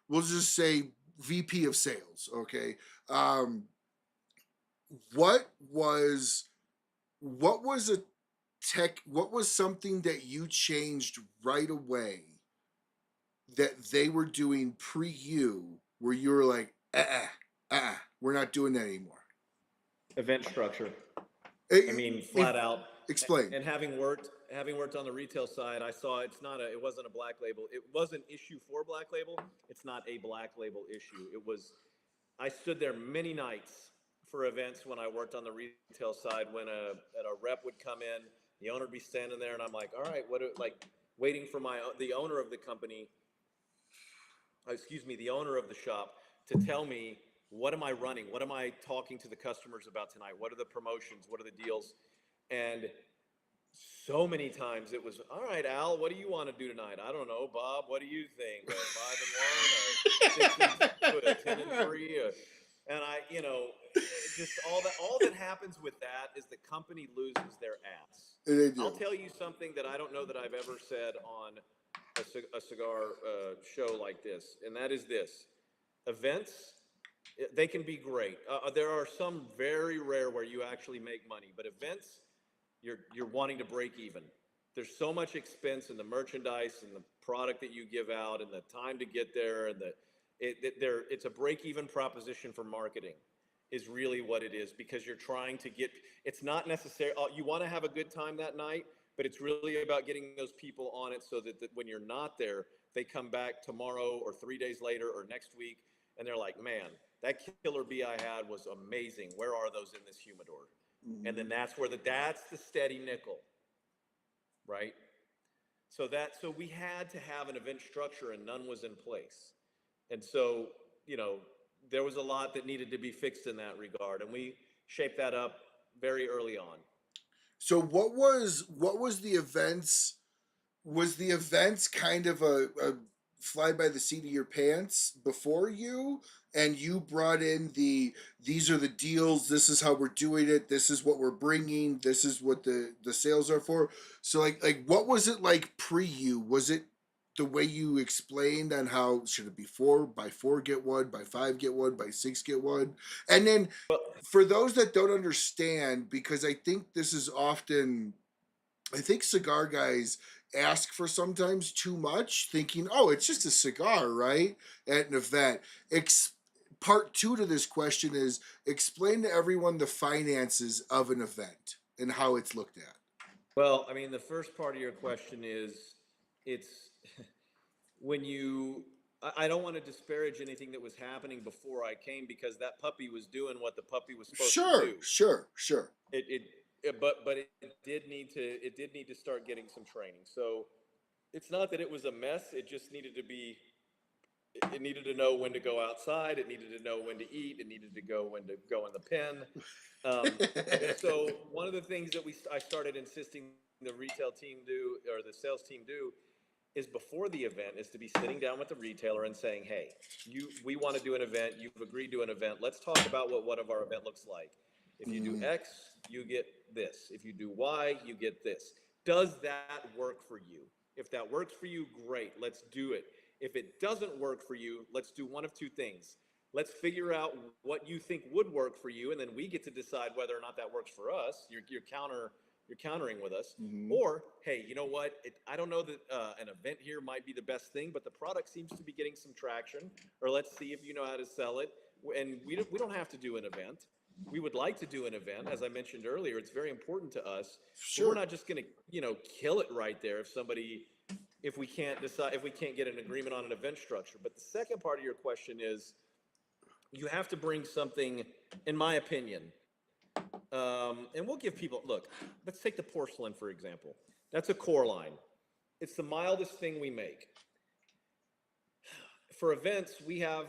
we'll just say VP of sales. Okay, um, what was what was a what was something that you changed right away that they were doing pre you where you were like, we're not doing that anymore? Event structure. I It, mean, flat out. explain. And having worked on the retail side, I saw it wasn't a black label. It was an issue for black label. It's not a black label issue. I stood there many nights for events when I worked on the retail side when a rep would come in, the owner would be standing there, and I'm like, all right, waiting for the owner of the company, excuse me, the owner of the shop to tell me, what am I running? What am I talking to the customers about tonight? What are the promotions? What are the deals? And so many times it was, all right, Al, what do you want to do tonight? I don't know, Bob. What do you think? 5 and 1, or 6 and 2, 10 and 3, and just all that happens with that is the company loses their ass. They do. I'll tell you something that I don't know that I've ever said on a cigar show like this, and that is this: events, they can be great. There are some very rare where you actually make money, but events, you're wanting to break even. There's so much expense in the merchandise and the product that you give out and the time to get there, and it's a break even proposition for marketing is really what it is, because you're trying to get, it's not necessary. You want to have a good time that night, but it's really about getting those people on it so that when you're not there, they come back tomorrow or 3 days later or next week, and they're like, man, that killer bee I had was amazing. Where are those in this humidor? Mm-hmm. And then that's the steady nickel, right? So we had to have an event structure, and none was in place. And so, there was a lot that needed to be fixed in that regard, and we shaped that up very early on. So what was the events? Was the events kind of a fly by the seat of your pants before you, and you brought in these are the deals, this is how we're doing it, this is what we're bringing, this is what the sales are for? So like what was it like pre you? Was it the way you explained on how should it be 4 by 4 get one, by 5 get one, by 6 get one? And then for those that don't understand, because I think this is often, I think cigar guys ask for sometimes too much, thinking, oh, it's just a cigar, right? At an event. Part 2 to this question is explain to everyone the finances of an event and how it's looked at. Well, I mean, the first part of your question is, it's when I don't want to disparage anything that was happening before I came, because that puppy was doing what the puppy was supposed to do. Sure. But it did need to start getting some training. So it's not that it was a mess. It just needed to know when to go outside. It needed to know when to eat. It needed to go when to go in the pen. And so one of the things that I started insisting the retail team do, or the sales team do, is before the event is to be sitting down with the retailer and saying, hey, we want to do an event. You've agreed to an event. Let's talk about what one of our event looks like. If you do X, you get this. If you do Y, you get this. Does that work for you? If that works for you, great, let's do it. If it doesn't work for you, let's do one of two things. Let's figure out what you think would work for you, and then we get to decide whether or not that works for us. You're countering with us. Mm-hmm. Or, hey, you know what? I don't know that an event here might be the best thing, but the product seems to be getting some traction. Or let's see if you know how to sell it. And we don't have to do an event. We would like to do an event. As I mentioned earlier, it's very important to us. Sure. We're not just going to, kill it right there if we can't get an agreement on an event structure. But the second part of your question is, you have to bring something, in my opinion, And we'll give people, look, let's take the porcelain, for example. That's a core line. It's the mildest thing we make. For events, we have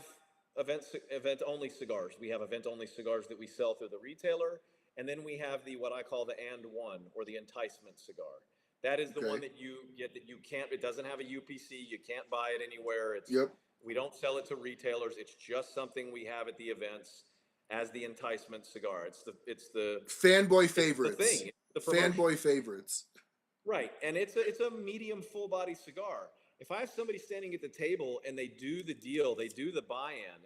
event-only cigars. We have event-only cigars that we sell through the retailer. And then we have the, what I call the and one, or the enticement cigar. That is the one that you get that you can't, it doesn't have a UPC. You can't buy it anywhere. We don't sell it to retailers. It's just something we have at the events as the enticement cigar. It's the fanboy favorites. The thing. The fanboy favorites. Right. And it's a medium full body cigar. If I have somebody standing at the table and they do the deal, they do the buy-in,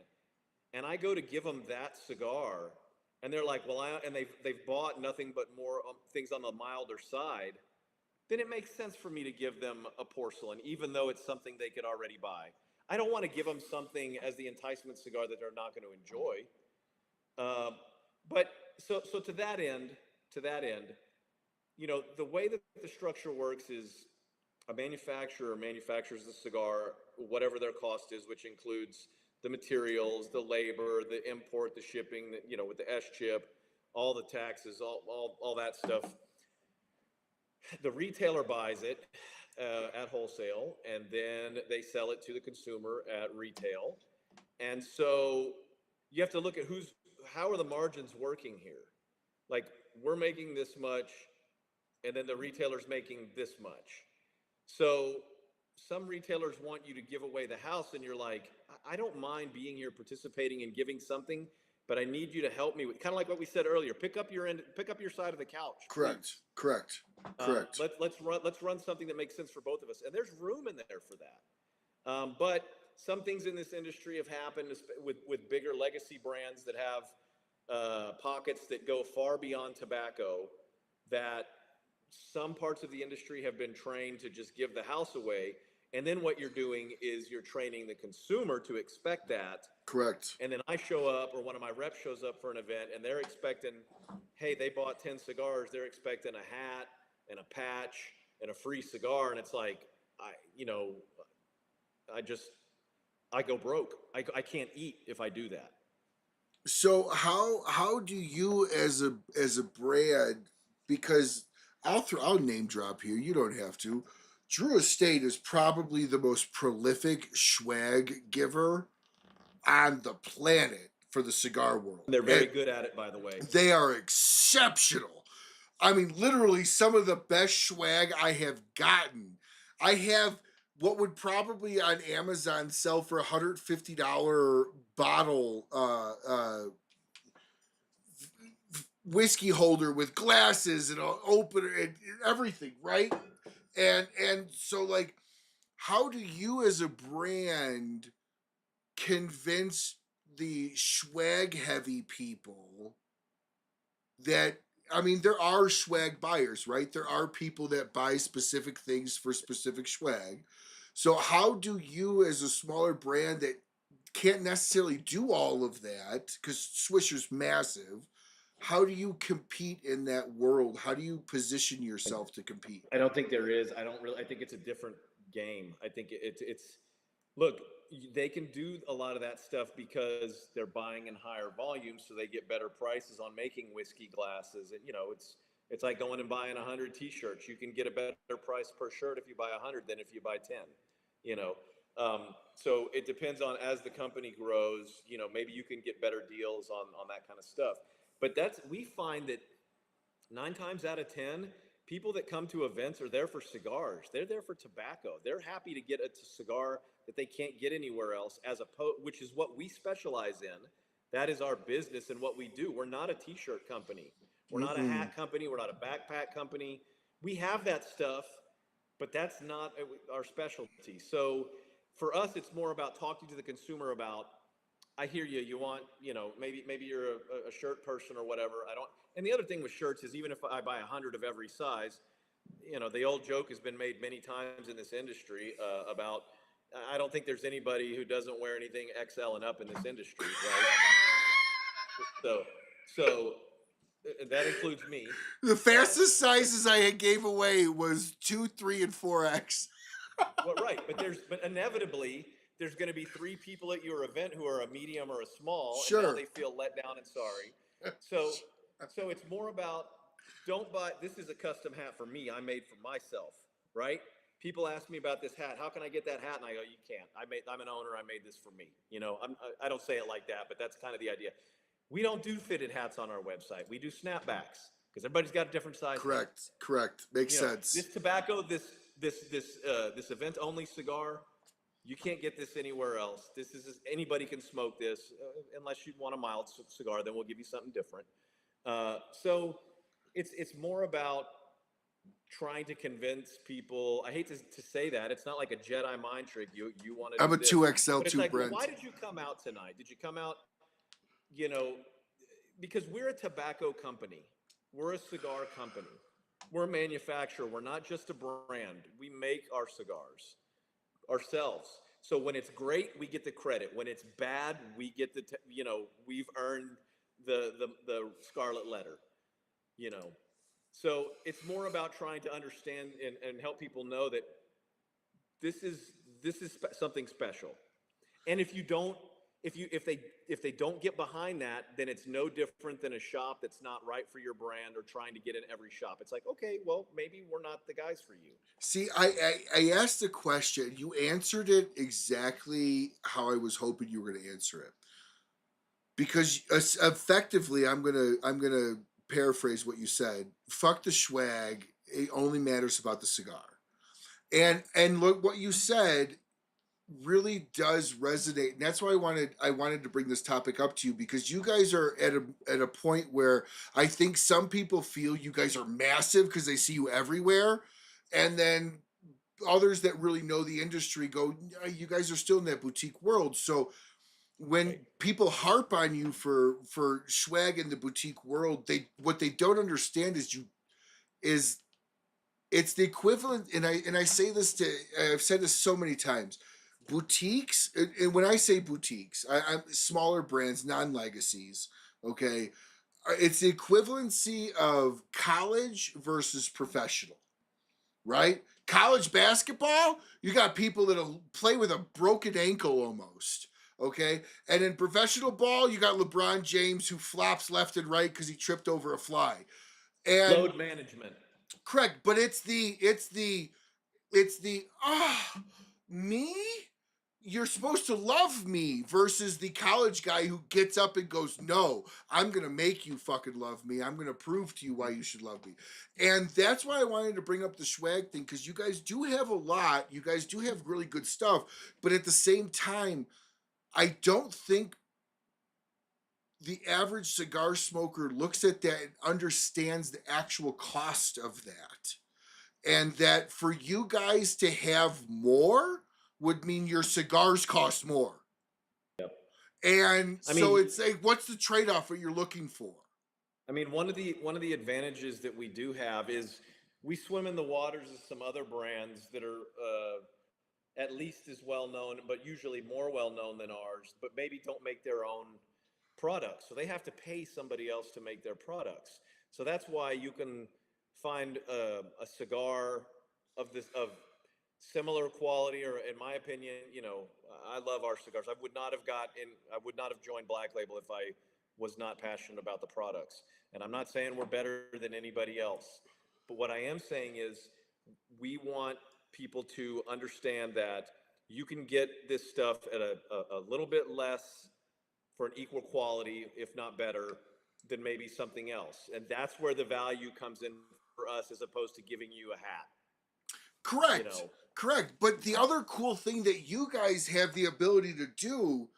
and I go to give them that cigar, and they're like, well, they've bought nothing but more things on the milder side, then it makes sense for me to give them a porcelain, even though it's something they could already buy. I don't want to give them something as the enticement cigar that they're not going to enjoy. But so to that end, the way that the structure works is a manufacturer manufactures the cigar, whatever their cost is, which includes the materials, the labor, the import, the shipping, with the S-chip, all the taxes, all that stuff. The retailer buys it at wholesale, and then they sell it to the consumer at retail. And so you have to look at how are the margins working here? Like, we're making this much, and then the retailer's making this much. So some retailers want you to give away the house, and you're like, I don't mind being here participating and giving something, but I need you to help me with, kind of like what we said earlier, pick up your side of the couch. Correct. Let's run something that makes sense for both of us. And there's room in there for that. But some things in this industry have happened with bigger legacy brands that have pockets that go far beyond tobacco, that some parts of the industry have been trained to just give the house away. And then what you're doing is you're training the consumer to expect that. Correct. And then I show up, or one of my reps shows up for an event, and they're expecting, hey, they bought 10 cigars. They're expecting a hat and a patch and a free cigar. And it's like, I go broke. I can't eat if I do that. So how do you as a brand, because I'll name drop here, you don't have to. Drew Estate is probably the most prolific swag giver on the planet for the cigar world. They're very good at it, by the way. They are exceptional. I mean, literally some of the best swag I have gotten. I have what would probably on Amazon sell for $150 bottle whiskey holder with glasses and an opener and everything, right? And so, like, how do you as a brand convince the swag heavy people that, I mean, there are swag buyers, right? There are people that buy specific things for specific swag. So how do you as a smaller brand that can't necessarily do all of that, because Swisher's massive, how do you compete in that world? How do you position yourself to compete? I don't think there is. I think it's a different game. I think it's look, they can do a lot of that stuff because they're buying in higher volumes, so they get better prices on making whiskey glasses. And, it's like going and buying 100 t-shirts. You can get a better price per shirt if you buy 100 than if you buy 10, So it depends on, as the company grows, maybe you can get better deals on that kind of stuff. But we find that 9 times out of 10, people that come to events are there for cigars. They're there for tobacco. They're happy to get a cigar that they can't get anywhere else, which is what we specialize in. That is our business and what we do. We're not a t-shirt company. We're not a hat company. We're not a backpack company. We have that stuff, but that's not our specialty. So for us, it's more about talking to the consumer about, I hear you. You want, maybe you're a shirt person or whatever. And the other thing with shirts is, even if I buy 100 of every size, the old joke has been made many times in this industry about, I don't think there's anybody who doesn't wear anything XL and up in this industry, right? So that includes me. The fastest sizes I gave away was 2, 3, and 4X. Well, right, but inevitably, there's going to be 3 people at your event who are a medium or a small, sure. And now they feel let down and sorry. So So it's more about, don't buy, this is a custom hat for me. I made for myself, right? People ask me about this hat. How can I get that hat? And I go, you can't. I'm an owner. I made this for me. You know, I don't say it like that, but that's kind of the idea. We don't do fitted hats on our website. We do snapbacks because everybody's got a different size. Correct. Makes sense. This tobacco, this event only cigar, you can't get this anywhere else. Anybody can smoke this unless you want a mild cigar. Then we'll give you something different. So it's more about trying to convince people. I hate to say that. It's not like a Jedi mind trick. You want to. I'm a 2XL, but it's 2 like, Brent. why did you come out tonight? Did you come out? You know, because we're a tobacco company. We're a cigar company. We're a manufacturer. We're not just a brand. We make our cigars ourselves. So when it's great, we get the credit. When it's bad, we get we've earned the scarlet letter, So it's more about trying to understand and help people know that this is something special. And if they don't get behind that, then it's no different than a shop that's not right for your brand or trying to get in every shop. It's like, okay, well, maybe we're not the guys for you. See, I asked the question. You answered it exactly how I was hoping you were going to answer it. Because effectively, I'm gonna paraphrase what you said. Fuck the swag. It only matters about the cigar. And look, what you said really does resonate, and that's why I wanted to bring this topic up to you, because you guys are at a point where I think some people feel you guys are massive because they see you everywhere, and then others that really know the industry go, you guys are still in that boutique world. So when people harp on you for swag in the boutique world, what they don't understand is it's the equivalent, and I say this I've said this so many times. Boutiques, and when I say boutiques, I'm smaller brands, non-legacies, okay? It's the equivalency of college versus professional, right? College basketball, you got people that'll play with a broken ankle almost, okay? And in professional ball, you got LeBron James who flops left and right because he tripped over a fly. And load management. Correct, but it's the me, you're supposed to love me, versus the college guy who gets up and goes, no, I'm gonna make you fucking love me. I'm gonna prove to you why you should love me. And that's why I wanted to bring up the swag thing, because you guys do have a lot. You guys do have really good stuff, but at the same time, I don't think the average cigar smoker looks at that and understands the actual cost of that. And that for you guys to have more would mean your cigars cost more. Yep. And so it's like, what's the trade-off that you're looking for? I mean, one of the advantages that we do have is we swim in the waters of some other brands that are at least as well known, but usually more well known than ours, but maybe don't make their own products. So they have to pay somebody else to make their products. So that's why you can find a cigar of similar quality, or in my opinion, I love our cigars. I would not have joined Black Label if I was not passionate about the products. And I'm not saying we're better than anybody else, but what I am saying is we want people to understand that you can get this stuff at a little bit less for an equal quality, if not better, than maybe something else. And that's where the value comes in for us, as opposed to giving you a hat. Correct. Correct. But the other cool thing that you guys have the ability to do,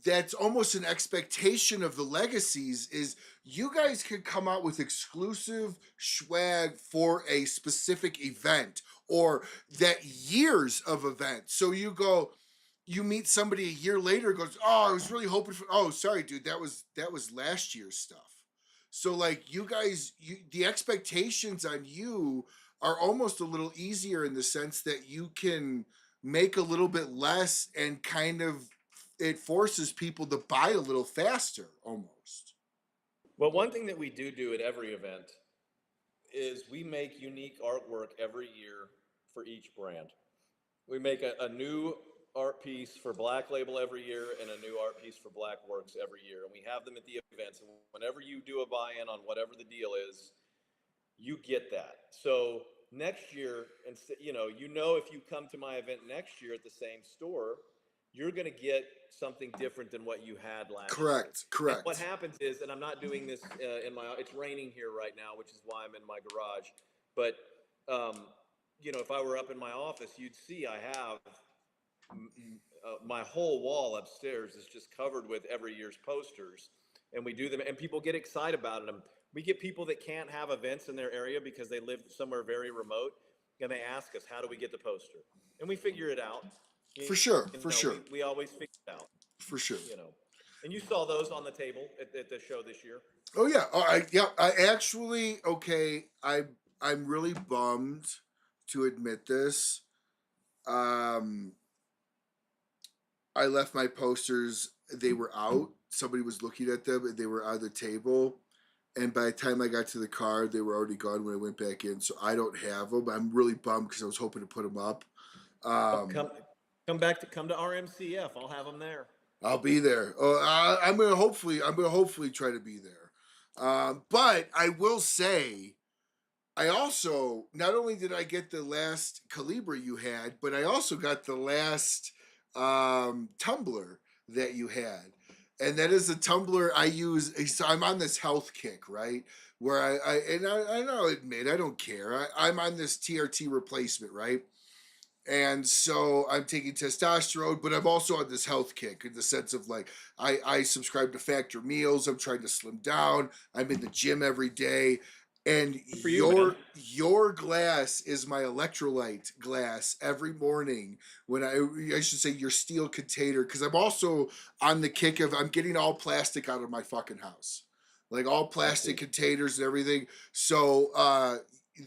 that's almost an expectation of the legacies, is you guys can come out with exclusive swag for a specific event, or that years of events. So you meet somebody a year later, goes, oh, I was really hoping for, oh, sorry, dude, that was last year's stuff. So like you guys, the expectations on you are almost a little easier, in the sense that you can make a little bit less, and kind of, it forces people to buy a little faster almost. Well, one thing that we do at every event is we make unique artwork every year for each brand. We make a new art piece for Black Label every year and a new art piece for Black Works every year. And we have them at the events. And whenever you do a buy-in on whatever the deal is, you get that. So next year, and you know, if you come to my event next year at the same store, you're going to get something different than what you had last year. Correct. And what happens is, and I'm not doing this it's raining here right now, which is why I'm in my garage. But, if I were up in my office, you'd see I have my whole wall upstairs is just covered with every year's posters. And we do them, and people get excited about them. We get people that can't have events in their area because they live somewhere very remote, and they ask us, how do we get the poster? And we figure it out. For sure. We always figure it out. For sure. And you saw those on the table at the show this year. Oh yeah. I actually, okay. I'm really bummed to admit this. I left my posters. They were out. Somebody was looking at them, and they were on the table. And by the time I got to the car, they were already gone when I went back in. So I don't have them. I'm really bummed because I was hoping to put them up. Come to RMCF. I'll have them there. I'll be there. I'm gonna hopefully try to be there. But I will say, I also, not only did I get the last Calibra you had, but I also got the last tumbler that you had. And that is a tumbler I use. So I'm on this health kick, right? Where I'll admit, I don't care. I'm on this TRT replacement, right? And so I'm taking testosterone, but I'm also on this health kick in the sense of like, I subscribe to Factor meals. I'm trying to slim down. I'm in the gym every day. And your glass is my electrolyte glass every morning when I should say your steel container, because I'm also on the kick of I'm getting all plastic out of my fucking house, like all plastic containers and everything. So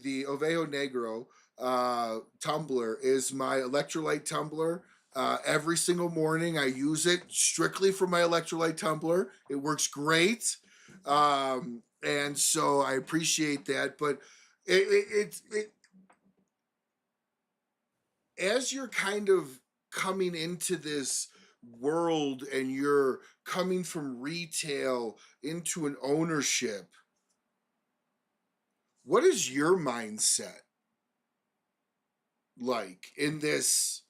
the Ovejo Negro tumbler is my electrolyte tumbler. Every single morning I use it strictly for my electrolyte tumbler. It works great. And so I appreciate that, but it as you're kind of coming into this world and you're coming from retail into an ownership, what is your mindset like in this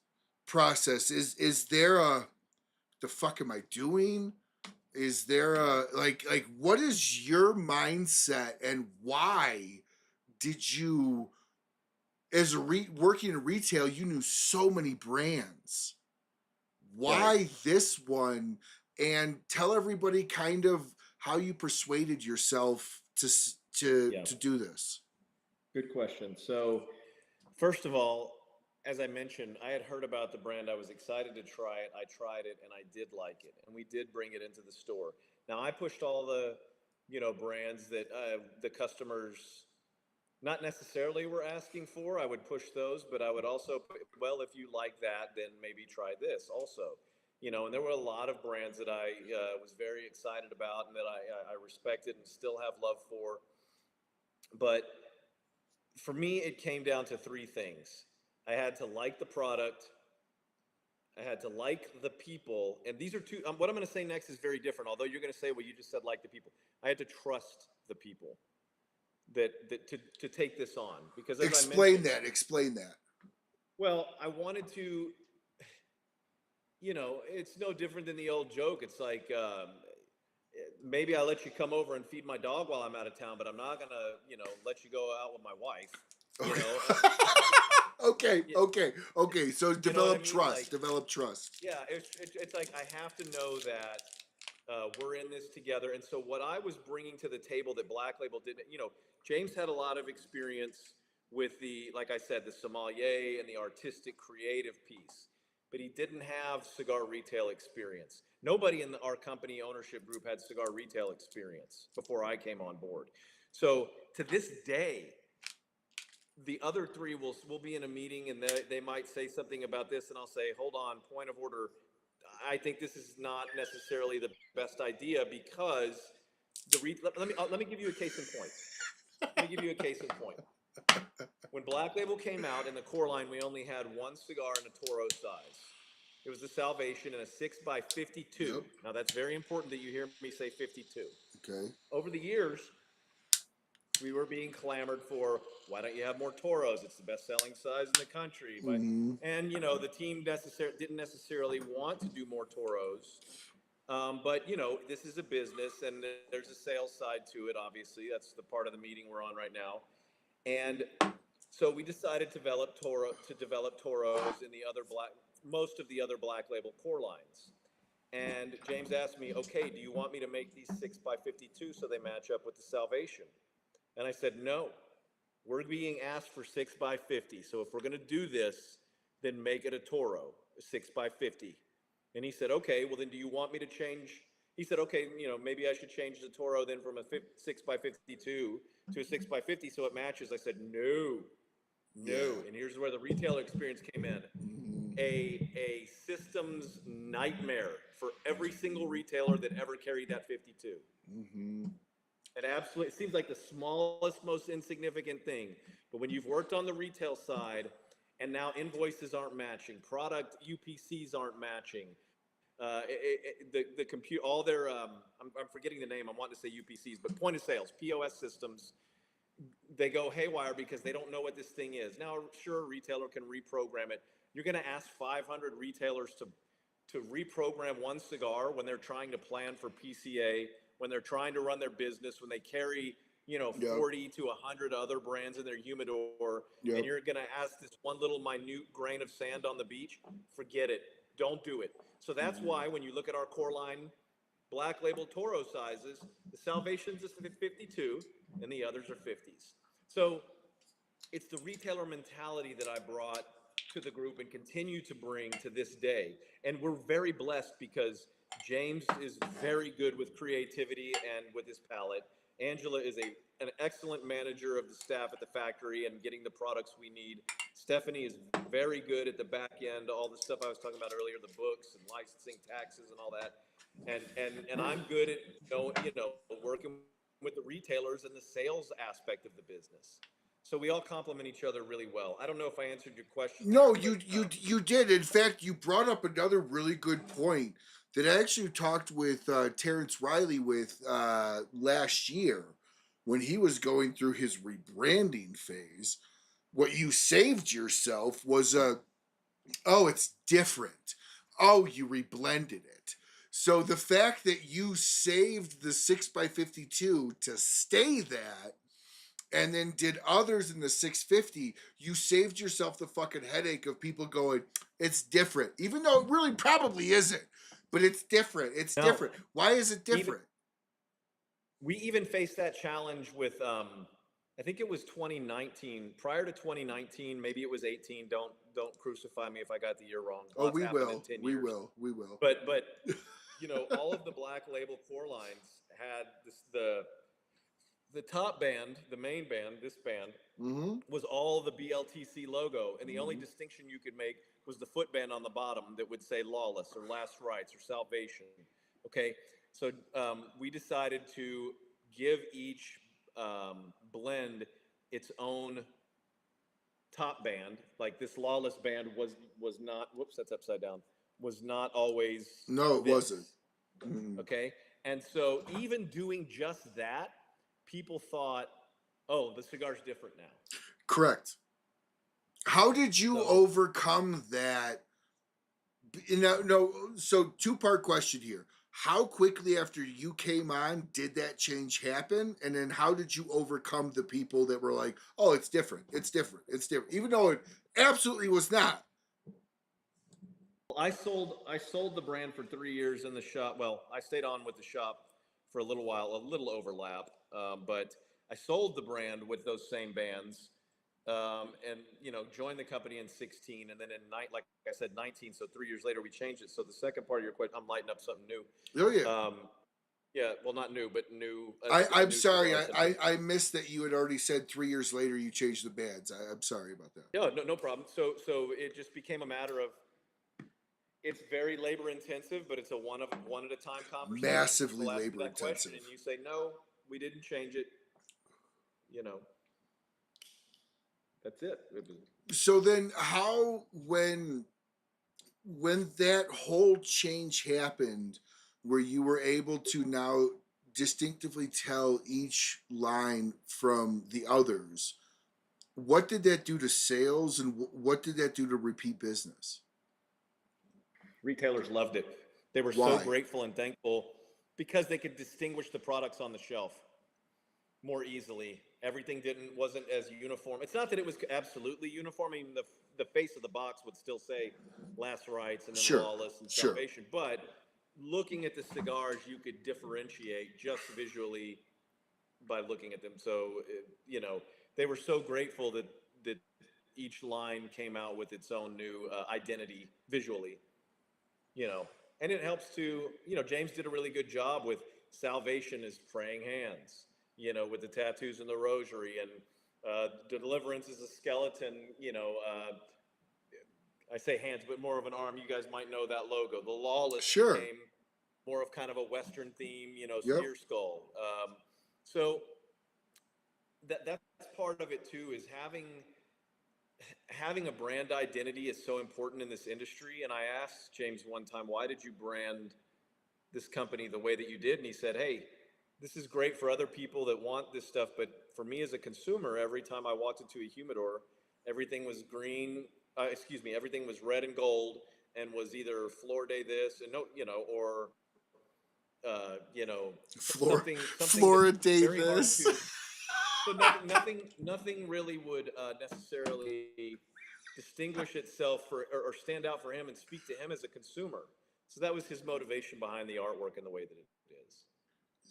process? Is there the fuck am I doing? Is there a like what is your mindset, and why did you, as working in retail, you knew so many brands? Why this one? And tell everybody kind of how you persuaded yourself to do this. Good question. So, first of all, as I mentioned, I had heard about the brand. I was excited to try it. I tried it and I did like it. And we did bring it into the store. Now, I pushed all the, brands that the customers not necessarily were asking for. I would push those, but I would also, well, if you like that, then maybe try this also. And there were a lot of brands that I was very excited about and that I respected and still have love for. But for me, it came down to three things. I had to like the product, I had to like the people, and these are two, what I'm going to say next is very different, although you're going to say, well, you just said like the people. I had to trust the people that to take this on, because as explain that. Well, I wanted to, it's no different than the old joke. It's like, maybe I'll let you come over and feed my dog while I'm out of town, but I'm not going to, let you go out with my wife. Okay. So develop trust. Yeah, it's like I have to know that we're in this together. And so what I was bringing to the table that Black Label didn't, James had a lot of experience with like I said, the sommelier and the artistic creative piece, but he didn't have cigar retail experience. Nobody in our company ownership group had cigar retail experience before I came on board. So to this day, the other three will be in a meeting and they might say something about this, and I'll say, hold on, point of order. I think this is not necessarily the best idea, because let me give you a case in point. When Black Label came out in the core line, we only had one cigar in a Toro size. It was the Salvation in a 6x52. Yep. Now, that's very important that you hear me say 52. Okay. Over the years, we were being clamored for, why don't you have more Toros? It's the best-selling size in the country. Mm-hmm. And, you know, the team didn't necessarily want to do more Toros. But, you know, this is a business, and there's a sales side to it, obviously. That's the part of the meeting we're on right now. And so we decided to develop Toros in most of the other Black Label core lines. And James asked me, okay, do you want me to make these 6x52 so they match up with the Salvation? And I said, no, we're being asked for 6x50. So if we're going to do this, then make it a Toro, a 6x50. And he said, okay, well then do you want me to change? He said, okay, you know, maybe I should change the Toro then from a 6x52 to a 6x50 so it matches. I said, no. And here's where the retailer experience came in. A systems nightmare for every single retailer that ever carried that 52. It seems like the smallest, most insignificant thing. But when you've worked on the retail side and now invoices aren't matching, product UPCs aren't matching, the compute, all their, I'm forgetting the name, I'm wanting to say UPCs, but point of sales, POS systems, they go haywire because they don't know what this thing is. Now, sure, a retailer can reprogram it. You're going to ask 500 retailers to reprogram one cigar when they're trying to plan for PCA, when they're trying to run their business, when they carry, you know, 40 to 100 other brands in their humidor, and you're going to ask this one little minute grain of sand on the beach. Forget it. Don't do it. So that's why when you look at our core line Black Label Toro sizes, the Salvation's is 52 and the others are 50s. So it's the retailer mentality that I brought to the group and continue to bring to this day. And we're very blessed because James is very good with creativity and with his palate. Angela is an excellent manager of the staff at the factory and getting the products we need. Stephanie is very good at the back end, all the stuff I was talking about earlier, the books and licensing, taxes and all that. And I'm good at working with the retailers and the sales aspect of the business. So we all complement each other really well. I don't know if I answered your question. No, you did. In fact, you brought up another really good point that I actually talked with Terrence Riley with last year when he was going through his rebranding phase. What you saved yourself was oh, it's different. Oh, you reblended it. So the fact that you saved the 6x52 to stay that and then did others in the 650, you saved yourself the fucking headache of people going, it's different. Even though it really probably isn't. But it's different. It's different. Why is it different? We even faced that challenge with I think it was 2019. Prior to 2019, maybe it was 18. Don't crucify me if I got the year wrong. Oh, we will. We will. But you know, all of the Black Label core lines had the top band, the main band, this band, was all the BLTC logo, and the only distinction you could make was the footband on the bottom that would say Lawless or Last Rites or Salvation. Okay, so we decided to give each blend its own top band. Like this Lawless band was not. Whoops, that's upside down. Was not always. No, it wasn't. Okay, and so even doing just that, people thought, oh, the cigar's different now. Correct. How did you overcome that? So two-part question here. How quickly after you came on did that change happen? And then how did you overcome the people that were like, oh, it's different, even though it absolutely was not? I sold the brand for 3 years in the shop. Well, I stayed on with the shop for a little while, a little overlap, but I sold the brand with those same bands, and joined the company in 16, and then like I said, 19. So 3 years later, we changed it. So the second part of your question, I'm lighting up something new. Oh yeah. Yeah, well, not new, but new. I'm sorry, I missed that you had already said 3 years later you changed the bands. I'm sorry about that. No problem. So it just became a matter of. It's very labor intensive, but it's a one at a time conversation. Massively labor intensive. And you say, no, we didn't change it. That's it. So then when when that whole change happened, where you were able to now distinctively tell each line from the others, what did that do to sales, and what did that do to repeat business? Retailers loved it. They were so Why? grateful and thankful because they could distinguish the products on the shelf more easily. Everything wasn't as uniform. It's not that it was absolutely uniform. I mean, the face of the box would still say Last Rights and then Sure, Lawless and sure. Salvation, but looking at the cigars, you could differentiate just visually by looking at them. So, they were so grateful that each line came out with its own new identity visually, you know, and it helps to, James did a really good job with Salvation is praying hands, with the tattoos and the rosary, and Deliverance is a skeleton, I say hands, but more of an arm. You guys might know that logo. The Lawless Sure. became more of kind of a Western theme, Yep. steer skull. So that's part of it too, is having a brand identity is so important in this industry. And I asked James one time, why did you brand this company the way that you did? And he said, hey, this is great for other people that want this stuff, but for me as a consumer, every time I walked into a humidor, everything was everything was red and gold, and was either Flor de this and no, or Flor- something that's Florida very hard this. to. So nothing really would necessarily distinguish itself or stand out for him and speak to him as a consumer. So that was his motivation behind the artwork and the way that it is.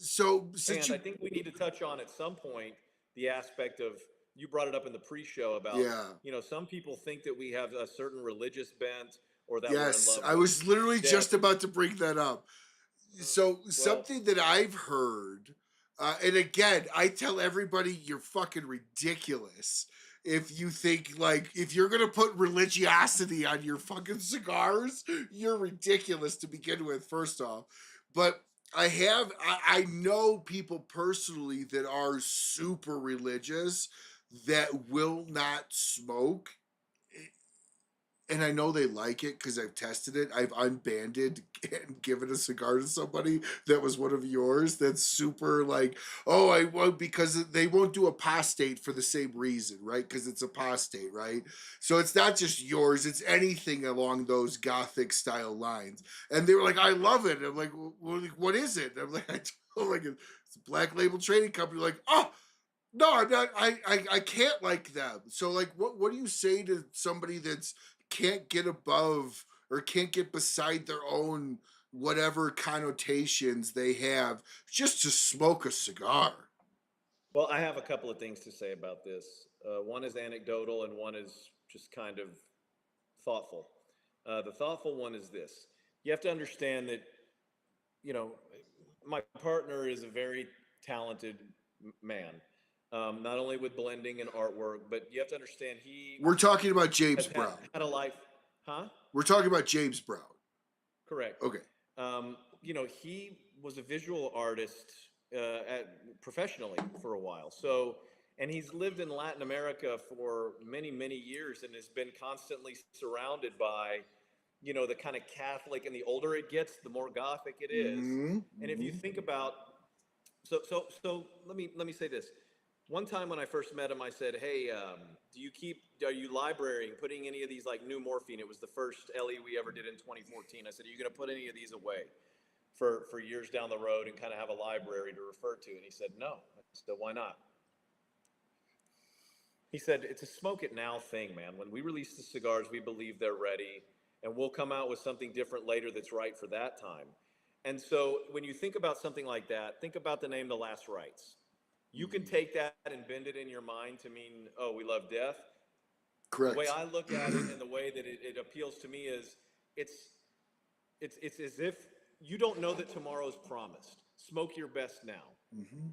So since And I you, think we need to touch on at some point the aspect of, you brought it up in the pre-show about, yeah, some people think that we have a certain religious bent, or that we're in yes, love I with was literally just death. about to bring that up. So Well, something that I've heard, and again, I tell everybody you're fucking ridiculous if you think, like, if you're gonna put religiosity on your fucking cigars, you're ridiculous to begin with. First off, but I know people personally that are super religious that will not smoke, and I know they like it because I've tested it. I've unbanded and given a cigar to somebody that was one of yours. That's super like, oh, I won't, because they won't do apostate for the same reason, right? Because it's apostate, right? So it's not just yours; it's anything along those gothic style lines. And they were like, I love it. And I'm like, well, what is it? And I'm like, I told them, like, it's a Black Label Trading Company. Like, oh. No, I'm not. I can't like them. So, like, what do you say to somebody that's can't get above or can't get beside their own whatever connotations they have just to smoke a cigar? well, I have a couple of things to say about this. One is anecdotal, and one is just kind of thoughtful. The thoughtful one is this: you have to understand that, you know, my partner is a very talented man, not only with blending and artwork, but you have to understand he We're talking about James has Brown. had a life, huh? We're talking about James Brown. Correct. Okay. He was a visual artist professionally for a while. So, and he's lived in Latin America for many, many years, and has been constantly surrounded by, the kind of Catholic. And the older it gets, the more Gothic it is. Mm-hmm. And if you think about, so let me say this. One time when I first met him, I said, "Hey, are you librarying, putting any of these, like, new morphine?" It was the first LE we ever did in 2014. I said, "Are you going to put any of these away for years down the road and kind of have a library to refer to?" And he said, "No." I said, "Why not?" He said, "It's a smoke it now thing, man. When we release the cigars, we believe they're ready, and we'll come out with something different later that's right for that time." And so when you think about something like that, think about the name The Last Rites. You can take that and bend it in your mind to mean, oh, we love death. Correct. The way I look at it, and the way that it appeals to me, is it's it's as if you don't know that tomorrow is promised. Smoke your best now,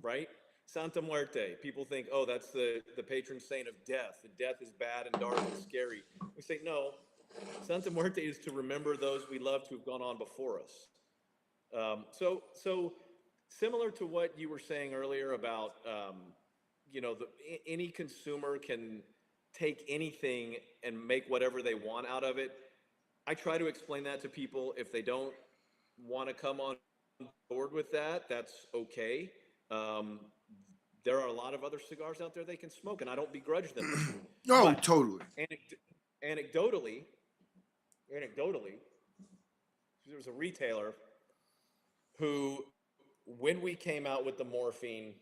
right? Santa Muerte. People think, oh, that's the patron saint of death. And death is bad and dark and scary. We say, no, Santa Muerte is to remember those we love to have gone on before us. So similar to what you were saying earlier about, any consumer can take anything and make whatever they want out of it. I try to explain that to people. If they don't want to come on board with that, that's okay. Um, there are a lot of other cigars out there they can smoke, and I don't begrudge them that. Oh, But totally. anecdotally, there was a retailer who, when we came out with the morphine,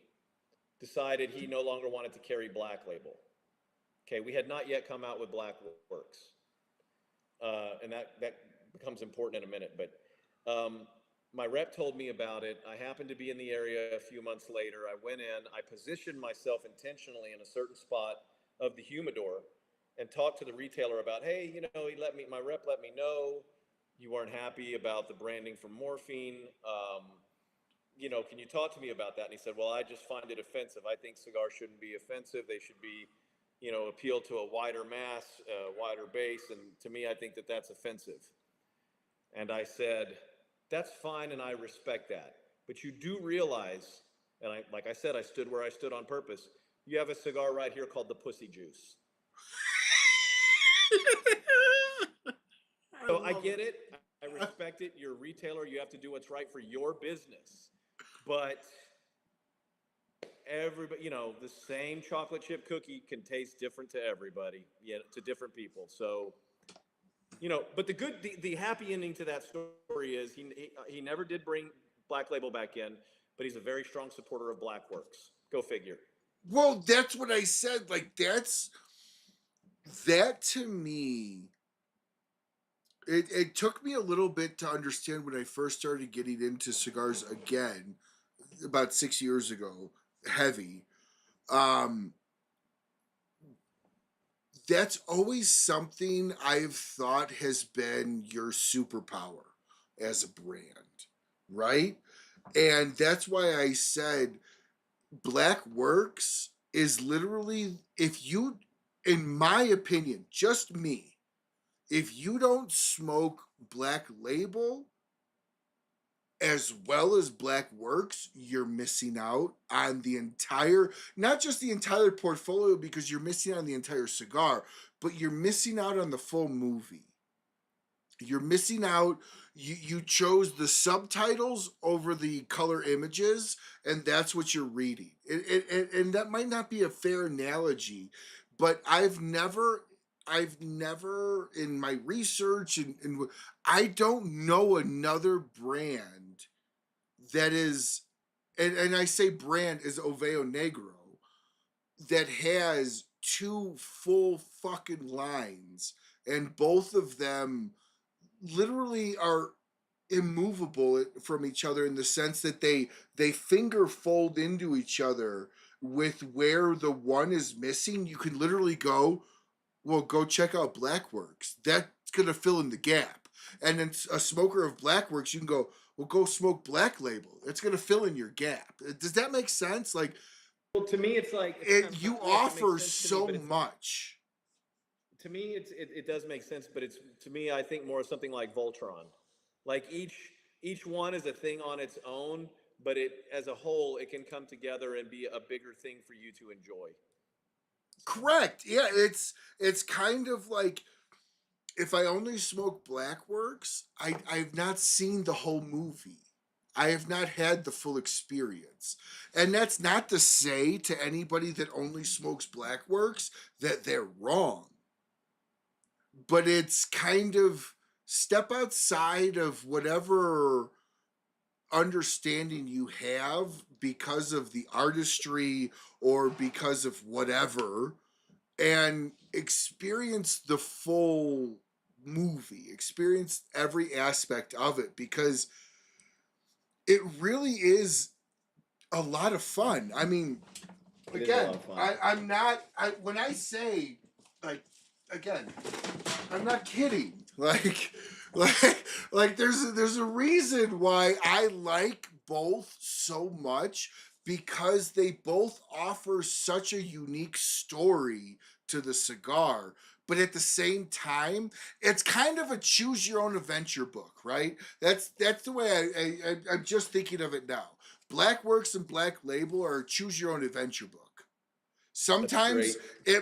decided he no longer wanted to carry Black Label. Okay, we had not yet come out with Black Works, and that becomes important in a minute. But my rep told me about it. I happened to be in the area a few months later. I went in, I positioned myself intentionally in a certain spot of the humidor and talked to the retailer about, hey, you know, my rep let me know you weren't happy about the branding for morphine. You know, can you talk to me about that? And he said, well, I just find it offensive. I think cigars shouldn't be offensive. They should be, you know, appeal to a wider mass, wider base. And to me, I think that that's offensive. And I said, that's fine, and I respect that. But you do realize, and like I said, I stood where I stood on purpose. You have a cigar right here called the Pussy Juice. So I get it. I respect it. You're a retailer. You have to do what's right for your business. But everybody, you know, the same chocolate chip cookie can taste different to everybody, to different people. So, you know, but the happy ending to that story is he never did bring Black Label back in, but he's a very strong supporter of Black Works. Go figure. Well, that's what I said. Like, that to me, it took me a little bit to understand when I first started getting into cigars again, about 6 years ago, heavy. That's always something I've thought has been your superpower as a brand, right? And that's why I said Black Works is literally, if you, in my opinion, just me, if you don't smoke Black Label as well as Black Works, you're missing out on the entire, not just the entire portfolio, because you're missing out on the entire cigar, but you're missing out on the full movie. You're missing out. You chose the subtitles over the color images, and that's what you're reading. And that might not be a fair analogy, but I've never in my research and I don't know another brand that is, and I say brand is Oveo Negro, that has two full fucking lines, and both of them literally are immovable from each other in the sense that they finger fold into each other. With where the one is missing, you can literally go, well, go check out Black Works. That's gonna fill in the gap. And then a smoker of Black Works, you can go, well, go smoke Black Label. It's gonna fill in your gap. Does that make sense? Like, Well, to me, it's like you yes, offer so much. To me, it does make sense, but it's, to me, I think more of something like Voltron. Like each one is a thing on its own, but it, as a whole, it can come together and be a bigger thing for you to enjoy. Correct. Yeah, it's kind of like, if I only smoke Black Works, I've not seen the whole movie. I have not had the full experience. And that's not to say to anybody that only smokes Black Works that they're wrong. But it's kind of step outside of whatever understanding you have because of the artistry or because of whatever, and experience the full movie, experience every aspect of it, because it really is a lot of fun. I mean, again, I'm not, when I say, like, again, I'm not kidding. Like there's a reason why I like both so much, because they both offer such a unique story to the cigar. But at the same time, it's kind of a choose your own adventure book, right? That's the way I'm just thinking of it now. Black Works and Black Label are a choose your own adventure book, That's Sometimes great.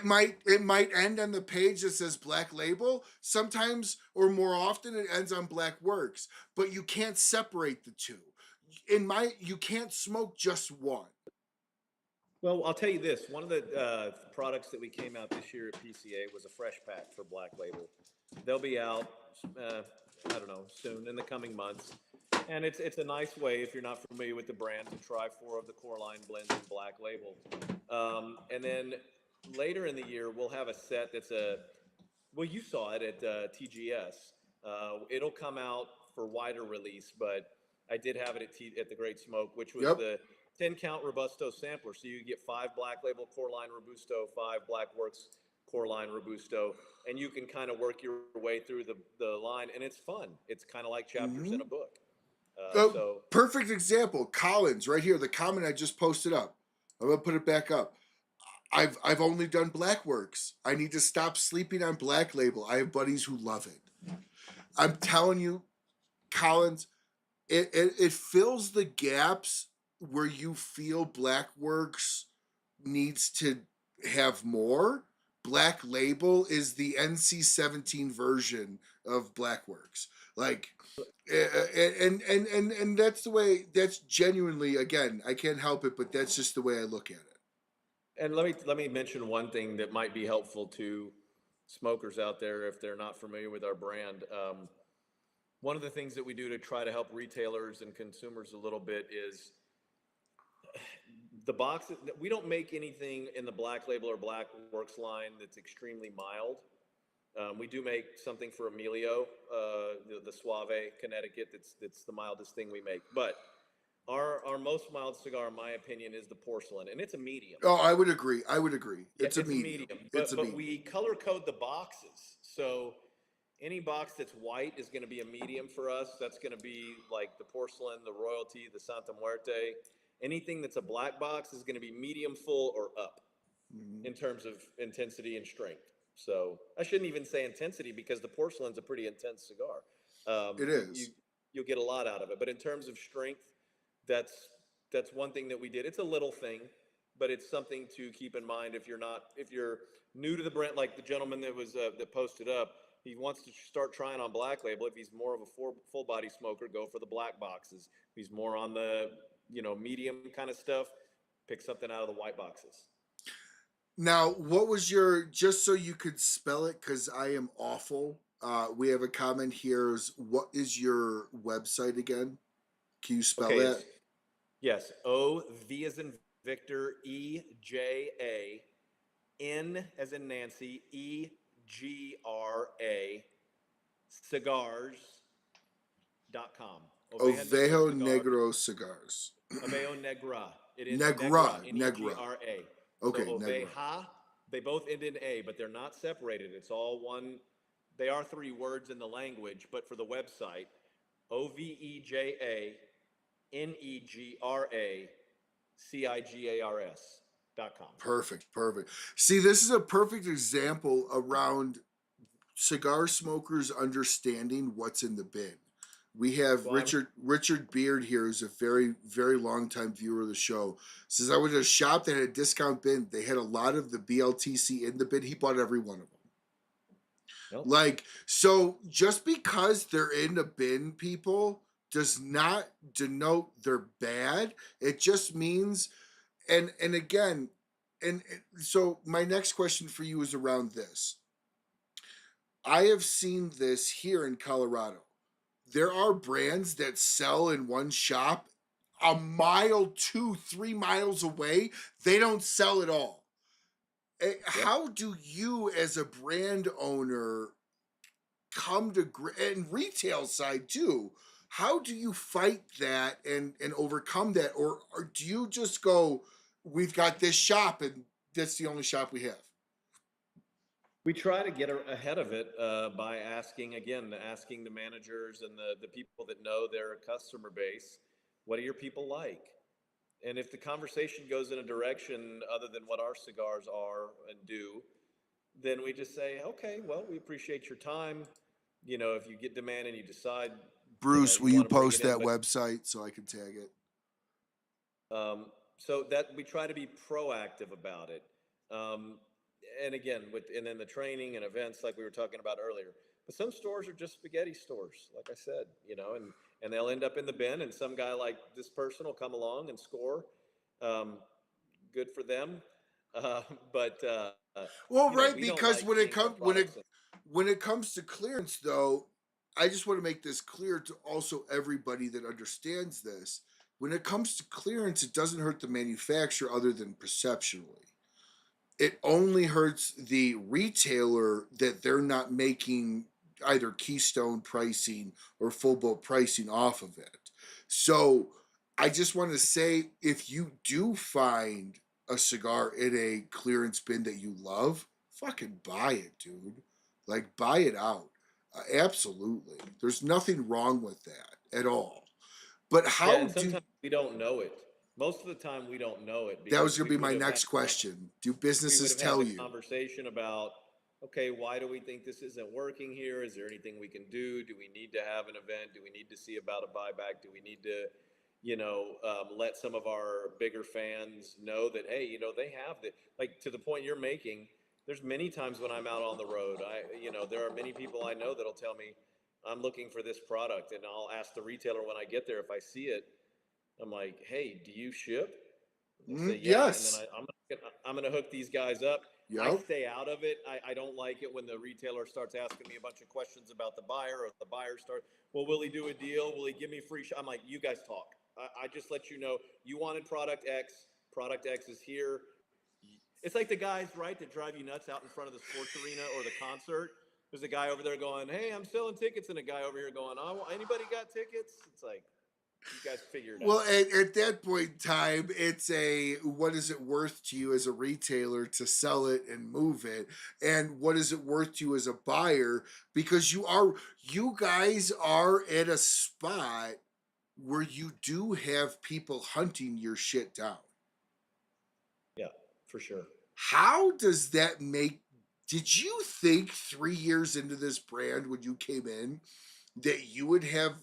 it might end on the page that says Black Label. Sometimes, or more often, it ends on Black Works. But you can't separate the two. You can't smoke just one. Well, I'll tell you this. One of the products that we came out this year at PCA was a fresh pack for Black Label. They'll be out, I don't know, soon in the coming months. And it's a nice way, if you're not familiar with the brand, to try 4 of the core line blends in Black Label. And then later in the year, we'll have a set that's well, you saw it at TGS. It'll come out for wider release, but I did have it at the Great Smoke, which was Yep. the 10 count Robusto sampler. So you get 5 Black Label Core Line Robusto, 5 Black Works Core Line Robusto, and you can kind of work your way through the line, and it's fun. It's kind of like chapters in a book. So Perfect example. Collins, right here, the comment I just posted up. I'm gonna put it back up. I've only done Black Works. I need to stop sleeping on Black Label. I have buddies who love it. I'm telling you, Collins, it fills the gaps where you feel Black Works needs to have more. Black Label is the NC-17 version of Black Works. Like, and that's the way. That's genuinely, again, I can't help it, but that's just the way I look at it. And let me mention one thing that might be helpful to smokers out there if they're not familiar with our brand. One of the things that we do to try to help retailers and consumers a little bit is the box. We don't make anything in the Black Label or Black Works line that's extremely mild. We do make something for Emilio, the Suave, Connecticut. That's the mildest thing we make. But our most mild cigar, in my opinion, is the porcelain, and it's a medium. Oh, I would agree. It's Yeah, a medium. But we color code the boxes. So any box that's white is going to be a medium for us. That's going to be like the porcelain, the royalty, the Santa Muerte. Anything that's a black box is going to be medium full or up in terms of intensity and strength. So I shouldn't even say intensity because the porcelain's a pretty intense cigar. It is. You'll get a lot out of it. But in terms of strength, that's one thing that we did. It's a little thing, but it's something to keep in mind if you're new to the brand, like the gentleman that was that posted up. He wants to start trying on Black Label. If he's more of a full body smoker, go for the black boxes. If he's more on the medium kind of stuff, pick something out of the white boxes. Now, what was just so you could spell it, because I am awful. We have a comment here. What is your website again? Can you spell that? Yes. O, V as in Victor, E, J, A, N as in Nancy, E, G, R, A, cigars.com. Ovejo Negro Cigars. Ovejo Negra. It is Negra. N-E-G-R-A. Okay, so Negra. Oveja, they both end in A, but they're not separated. It's all one. They are 3 words in the language, but for the website, OVEJA NEGRA CIGARS.com. Perfect. See, this is a perfect example around cigar smokers understanding what's in the bin. We have Richard Beard here, who's a very, very long time viewer of the show. Says, I went to a shop that had a discount bin. They had a lot of the BLTC in the bin. He bought every one of them. Nope. Like, so just because they're in the bin, people, does not denote they're bad. It just means, and again, and so my next question for you is around this. I have seen this here in Colorado. There are brands that sell in one shop a mile, 2-3 miles away. They don't sell at all. How do you, as a brand owner, come to and retail side too? How do you fight that and overcome that, or do you just go, we've got this shop and that's the only shop we have? We try to get ahead of it by asking the managers and the people that know their customer base, what do your people like? And if the conversation goes in a direction other than what our cigars are and do, then we just say, okay, well, we appreciate your time. If you get demand and you decide. Bruce, will you post that website so I can tag it? So that we try to be proactive about it. Um, and again, and then the training and events like we were talking about earlier. But some stores are just spaghetti stores, like I said, and they'll end up in the bin, and some guy like this person will come along and score. Um, Good for them. Uh, but Well, right, we don't because like seeing our products. when it comes to clearance, though, I just want to make this clear to also everybody that understands this. When it comes to clearance, it doesn't hurt the manufacturer other than perceptually. It only hurts the retailer that they're not making either keystone pricing or full boat pricing off of it. So I just want to say, if you do find a cigar in a clearance bin that you love, fucking buy it, dude. Like, buy it out. Absolutely. There's nothing wrong with that at all. But Yeah, how and do sometimes we don't know it. Most of the time, we don't know it that because was going to be my next question. Do we would businesses have had tell the you? conversation about, okay, why do we think this isn't working here? Is there anything we can do? Do we need to have an event? Do we need to see about a buyback? Do we need to, let some of our bigger fans know that, hey, they have the, like, to the point you're making, there's many times when I'm out on the road, there are many people I know that'll tell me, I'm looking for this product, and I'll ask the retailer when I get there if I see it. I'm like, hey, do you ship? They say, yeah. And then Yes. I'm gonna hook these guys up. I Yep. stay out of it. I don't like it when the retailer starts asking me a bunch of questions about the buyer, or the buyer starts, well, will he do a deal? Will he give me free? I'm like, you guys talk. I just let you know you wanted product X. Product X is here. It's like the guys, right, that drive you nuts out in front of the sports arena or the concert. There's a guy over there going, hey, I'm selling tickets, and a guy over here going, oh, anybody got tickets? It's like, you guys figure it Well, out. at that point in time, it's a what is it worth to you as a retailer to sell it and move it, and what is it worth to you as a buyer, because you guys are at a spot where you do have people hunting your shit down. Yeah, for sure. How does that make? Did you think 3 years into this brand when you came in that you would have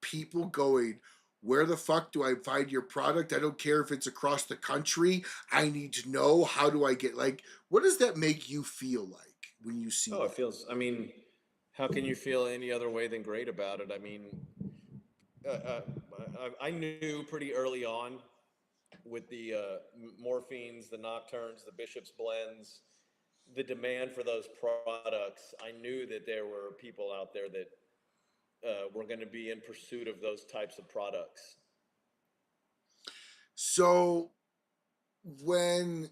people going, where the fuck do I find your product? I don't care if it's across the country. I need to know, how do I get, like, what does that make you feel like when you see Oh, it that? feels, I mean, how can you feel any other way than great about it? I mean, uh, uh, I knew pretty early on with the morphines, the nocturnes, the Bishop's blends, the demand for those products. I knew that there were people out there that were going to be in pursuit of those types of products. So when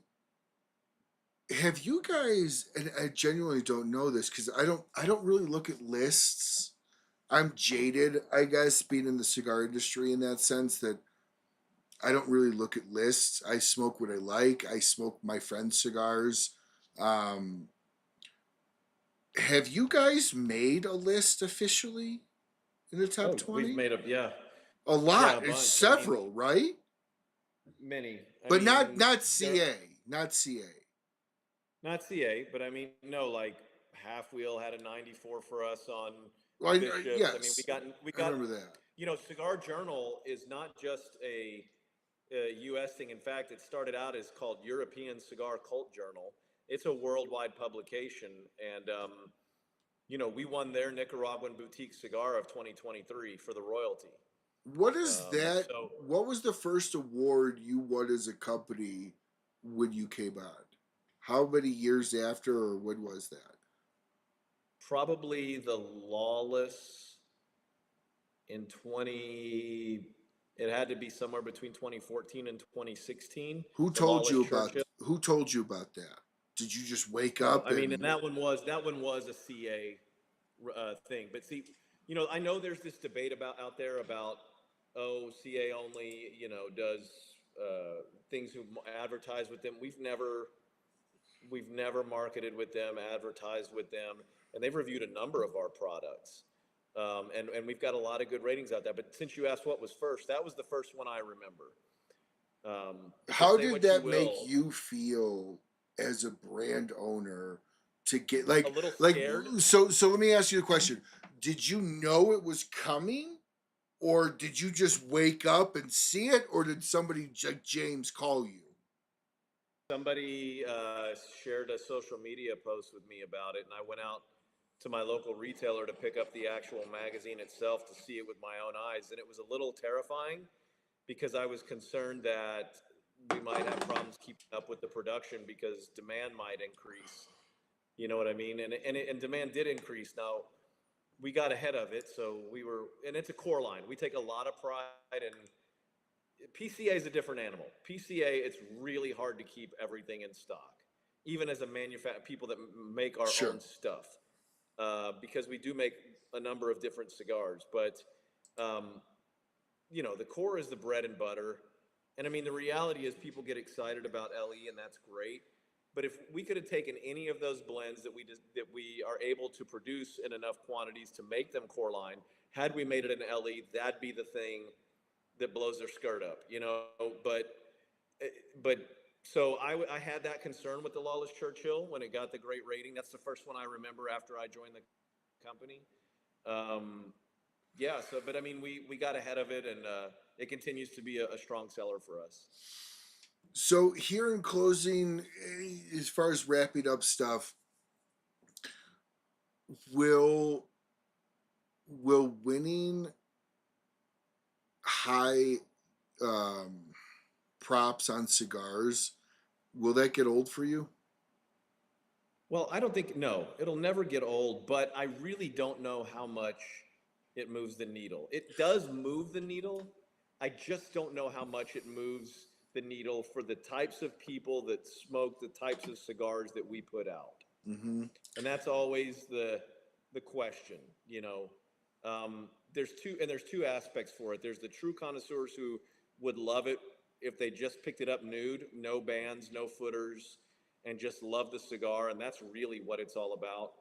have you guys, and I genuinely don't know this because I don't really look at lists. I'm jaded, I guess, being in the cigar industry in that sense that I don't really look at lists. I smoke what I like. I smoke my friends' cigars. Um, have you guys made a list officially in the top Oh, we've 20? made up, yeah, A yeah, a lot. It's bunch. I mean, several, right? many. I But not mean, not there, CA, not CA. not CA, but I mean, no, like Half Wheel had a 94 for us on Well, Bishops. I mean, yes, we I got, remember that. Cigar Journal is not just a U.S. thing. In fact, it started out as called European Cigar Cult Journal. It's a worldwide publication, and we won their Nicaraguan Boutique Cigar of 2023 for the royalty. What is that? So What was the first award you won as a company when you came on? How many years after, or when was that? probably the Lawless in 20, it had to be somewhere between 2014 and 2016. Who The told Lawless you about Churchill. Who told you about that? Did you just wake No, up I mean, and and that one was a CA thing. But see, I know there's this debate out there about, oh, CA only, does things who advertise with them. We've never marketed with them, advertised with them, and they've reviewed a number of our products. And we've got a lot of good ratings out there. But since you asked what was first, that was the first one I remember. Because how say did what you that make will, you feel as a brand owner to get a like little like scared. so let me ask you a question. Did you know it was coming, or did you just wake up and see it, or did somebody like James call you? somebody shared a social media post with me about it, and I went out to my local retailer to pick up the actual magazine itself to see it with my own eyes, and it was a little terrifying because I was concerned that we might have problems keeping up with the production because demand might increase. You know what I mean? And demand did increase. Now, we got ahead of it, so we were, and it's a core line. We take a lot of pride in PCA is a different animal. PCA, it's really hard to keep everything in stock, even as a people that make our Sure. own stuff, because we do make a number of different cigars. But um, the core is the bread and butter. And I mean, the reality is people get excited about LE, and that's great. But if we could have taken any of those blends that we are able to produce in enough quantities to make them core line, had we made it an LE, that'd be the thing that blows their skirt up, But but so I had that concern with the Lawless Churchill when it got the great rating. That's the first one I remember after I joined the company. Yeah. So, but I mean, we got ahead of it, and it continues to be a strong seller for us. So here in closing, as far as wrapping up stuff, will winning high props on cigars, will that get old for you? Well, I don't think, no, it'll never get old, but I really don't know how much it moves the needle. It does move the needle. I just don't know how much it moves the needle for the types of people that smoke the types of cigars that we put out. Mm-hmm. And that's always the question, there's two aspects for it. There's the true connoisseurs who would love it if they just picked it up nude, no bands, no footers, and just love the cigar, and that's really what it's all about.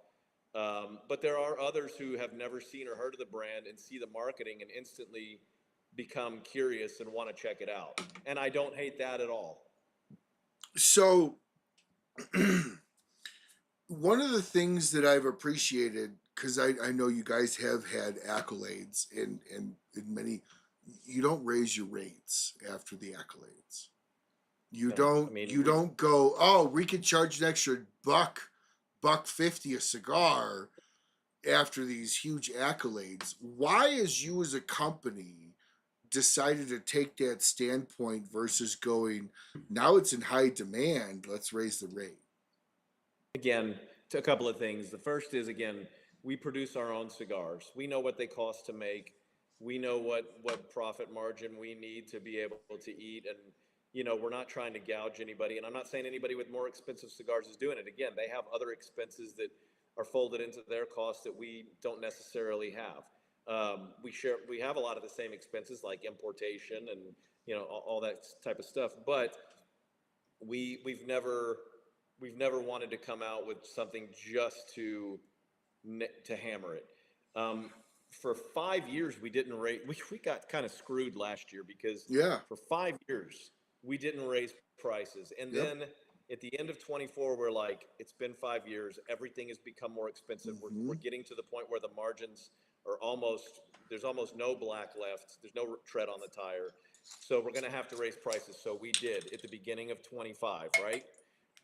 But there are others who have never seen or heard of the brand and see the marketing and instantly become curious and want to check it out. And I don't hate that at all. So one of the things that I've appreciated, because I know you guys have had accolades and many, you don't raise your rates after the accolades. You No, don't I mean, you don't go, oh, we could charge an extra buck 50 a cigar after these huge accolades. Why, as you as a company, decided to take that standpoint versus going, now it's in high demand, let's raise the rate? again, to a couple of things. The first is, again, we produce our own cigars. We know what they cost to make. We know what profit margin we need to be able to eat. And, we're not trying to gouge anybody. And I'm not saying anybody with more expensive cigars is doing it. Again, they have other expenses that are folded into their costs that we don't necessarily have. We have a lot of the same expenses like importation and, all that type of stuff. But we've never wanted to come out with something just to hammer it. For 5 years, we didn't raise. We got kind of screwed last year because Yeah. for 5 years we didn't raise prices, and Yep. then at the end of 24, we're like, it's been 5 years. Everything has become more expensive. Mm-hmm. We're getting to the point where the margins are there's almost no black left. There's no tread on the tire. So we're going to have to raise prices. So we did at the beginning of 25, right?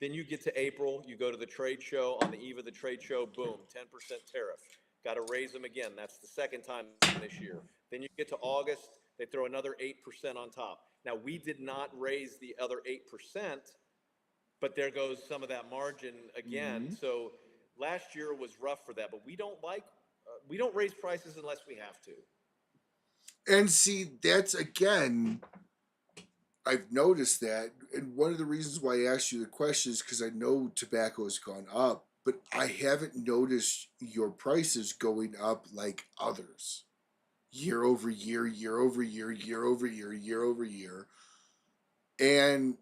Then you get to April, you go to the trade show. On the eve of the trade show, boom, 10% tariff. Got to raise them again. That's the second time this year. Then you get to August, they throw another 8% on top. Now, we did not raise the other 8%, but there goes some of that margin again. Mm-hmm. So last year was rough for that, but we don't raise prices unless we have to. And see, that's, again, I've noticed that, and one of the reasons why I asked you the question is because I know tobacco has gone up, but I haven't noticed your prices going up like others, year over year, year over year, year over year, year over year. And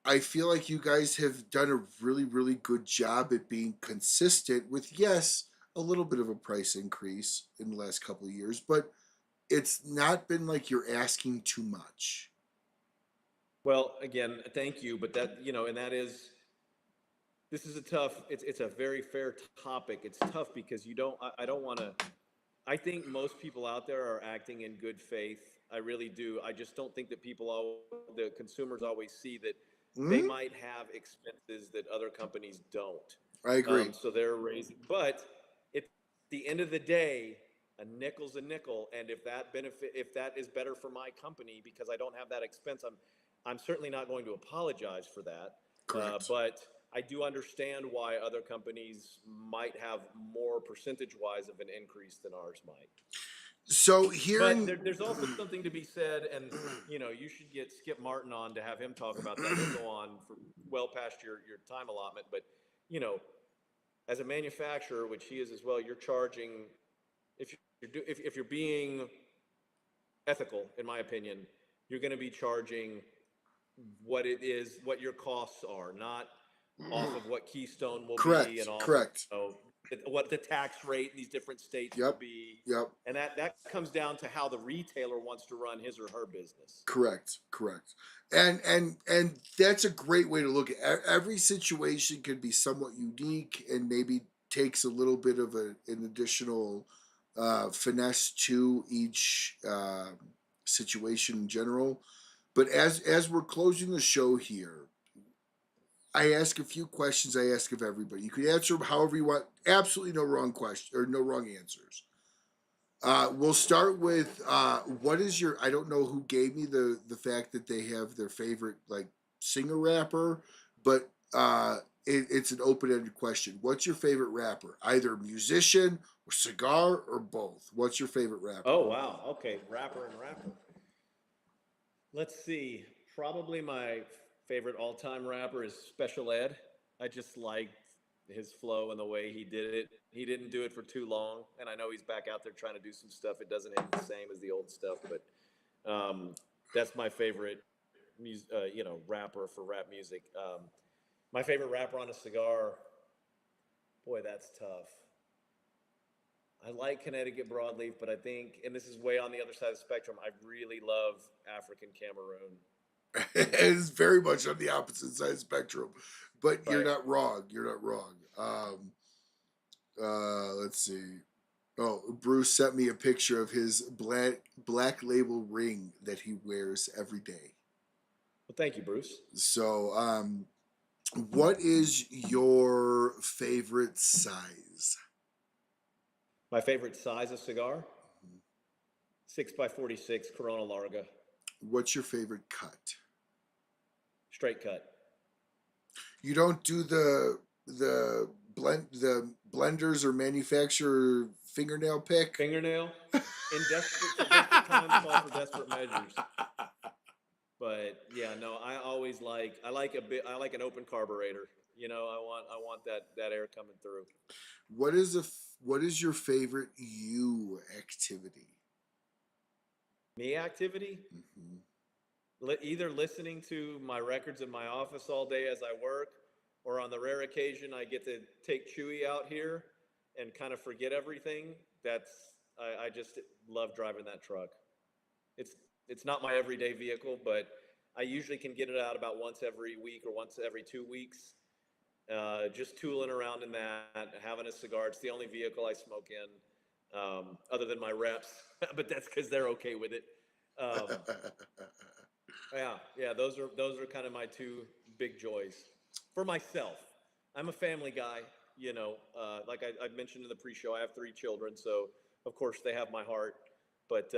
I feel like you guys have done a really, really good job at being consistent with, yes, a little bit of a price increase in the last couple of years, but it's not been like you're asking too much. Well, again, thank you, but that, and that is, this is it's a very fair topic. It's tough because I don't want to, I think most people out there are acting in good faith. I really do. I just don't think that the consumers always see that they Mhm. might have expenses that other companies don't. I agree. So they're raising, but at the end of the day, a nickel's a nickel. And if that is better for my company because I don't have that expense, I'm certainly not going to apologize for that. Correct. But I do understand why other companies might have more percentage wise of an increase than ours might. So But hearing, there's also something to be said, and you should get Skip Martin on to have him talk about that. He'll go on for well past your time allotment, but you know, as a manufacturer, which he is as well, you're charging if you're being ethical, in my opinion, you're going to be charging what your costs are, not off of what Keystone will be correct, and off of correct. what the tax rate in these different states will Yep, be. yep. And that comes down to how the retailer wants to run his or her business. Correct, correct. And that's a great way to look at every situation could be somewhat unique and maybe takes a little bit of an additional finesse to each situation in general. But as we're closing the show here, I ask a few questions. I ask of everybody. You can answer them however you want. Absolutely no wrong question or no wrong answers. We'll start with what is your? I don't know who gave me the fact that they have their favorite like singer rapper, but it's an open ended question. What's your favorite rapper? Either musician or cigar or both. What's your favorite rapper? Oh wow. Okay, rapper and rapper. Let's see. Probably my favorite all-time rapper is Special Ed. I just liked his flow and the way he did it. He didn't do it for too long, and I know he's back out there trying to do some stuff. It doesn't hit the same as the old stuff, but that's my favorite, rapper for rap music. My favorite rapper on a cigar. Boy, that's tough. I like Connecticut broadleaf, but I think, and this is way on the other side of the spectrum, I really love African Cameroon. It's very much on the opposite side of the spectrum, but you're Right. not wrong. You're not wrong. Let's see. Oh, Bruce sent me a picture of his black label ring that he wears every day. Well, thank you, Bruce. So, what is your favorite size? My favorite size of cigar, 6 by 46 Corona Larga, What's your favorite cut? straight cut. You don't do the blenders or manufacturer fingernail pick. Fingernail, in desperate times call for desperate measures. But yeah, no, I like I like an open carburetor. I want that air coming through. What is your favorite you activity? Me activity, Mm-hmm. either listening to my records in my office all day as I work, or on the rare occasion I get to take Chewy out here and kind of forget everything. I just love driving that truck. It's it's not my everyday vehicle, but I usually can get it out about once every week or once every 2 weeks. Just tooling around in that, having a cigar. It's the only vehicle I smoke in, other than my reps, but that's because they're okay with it. Um, yeah, yeah, those are kind of my two big joys for myself. I'm a family guy, like I mentioned in the pre-show. I have 3 children, so of course they have my heart. But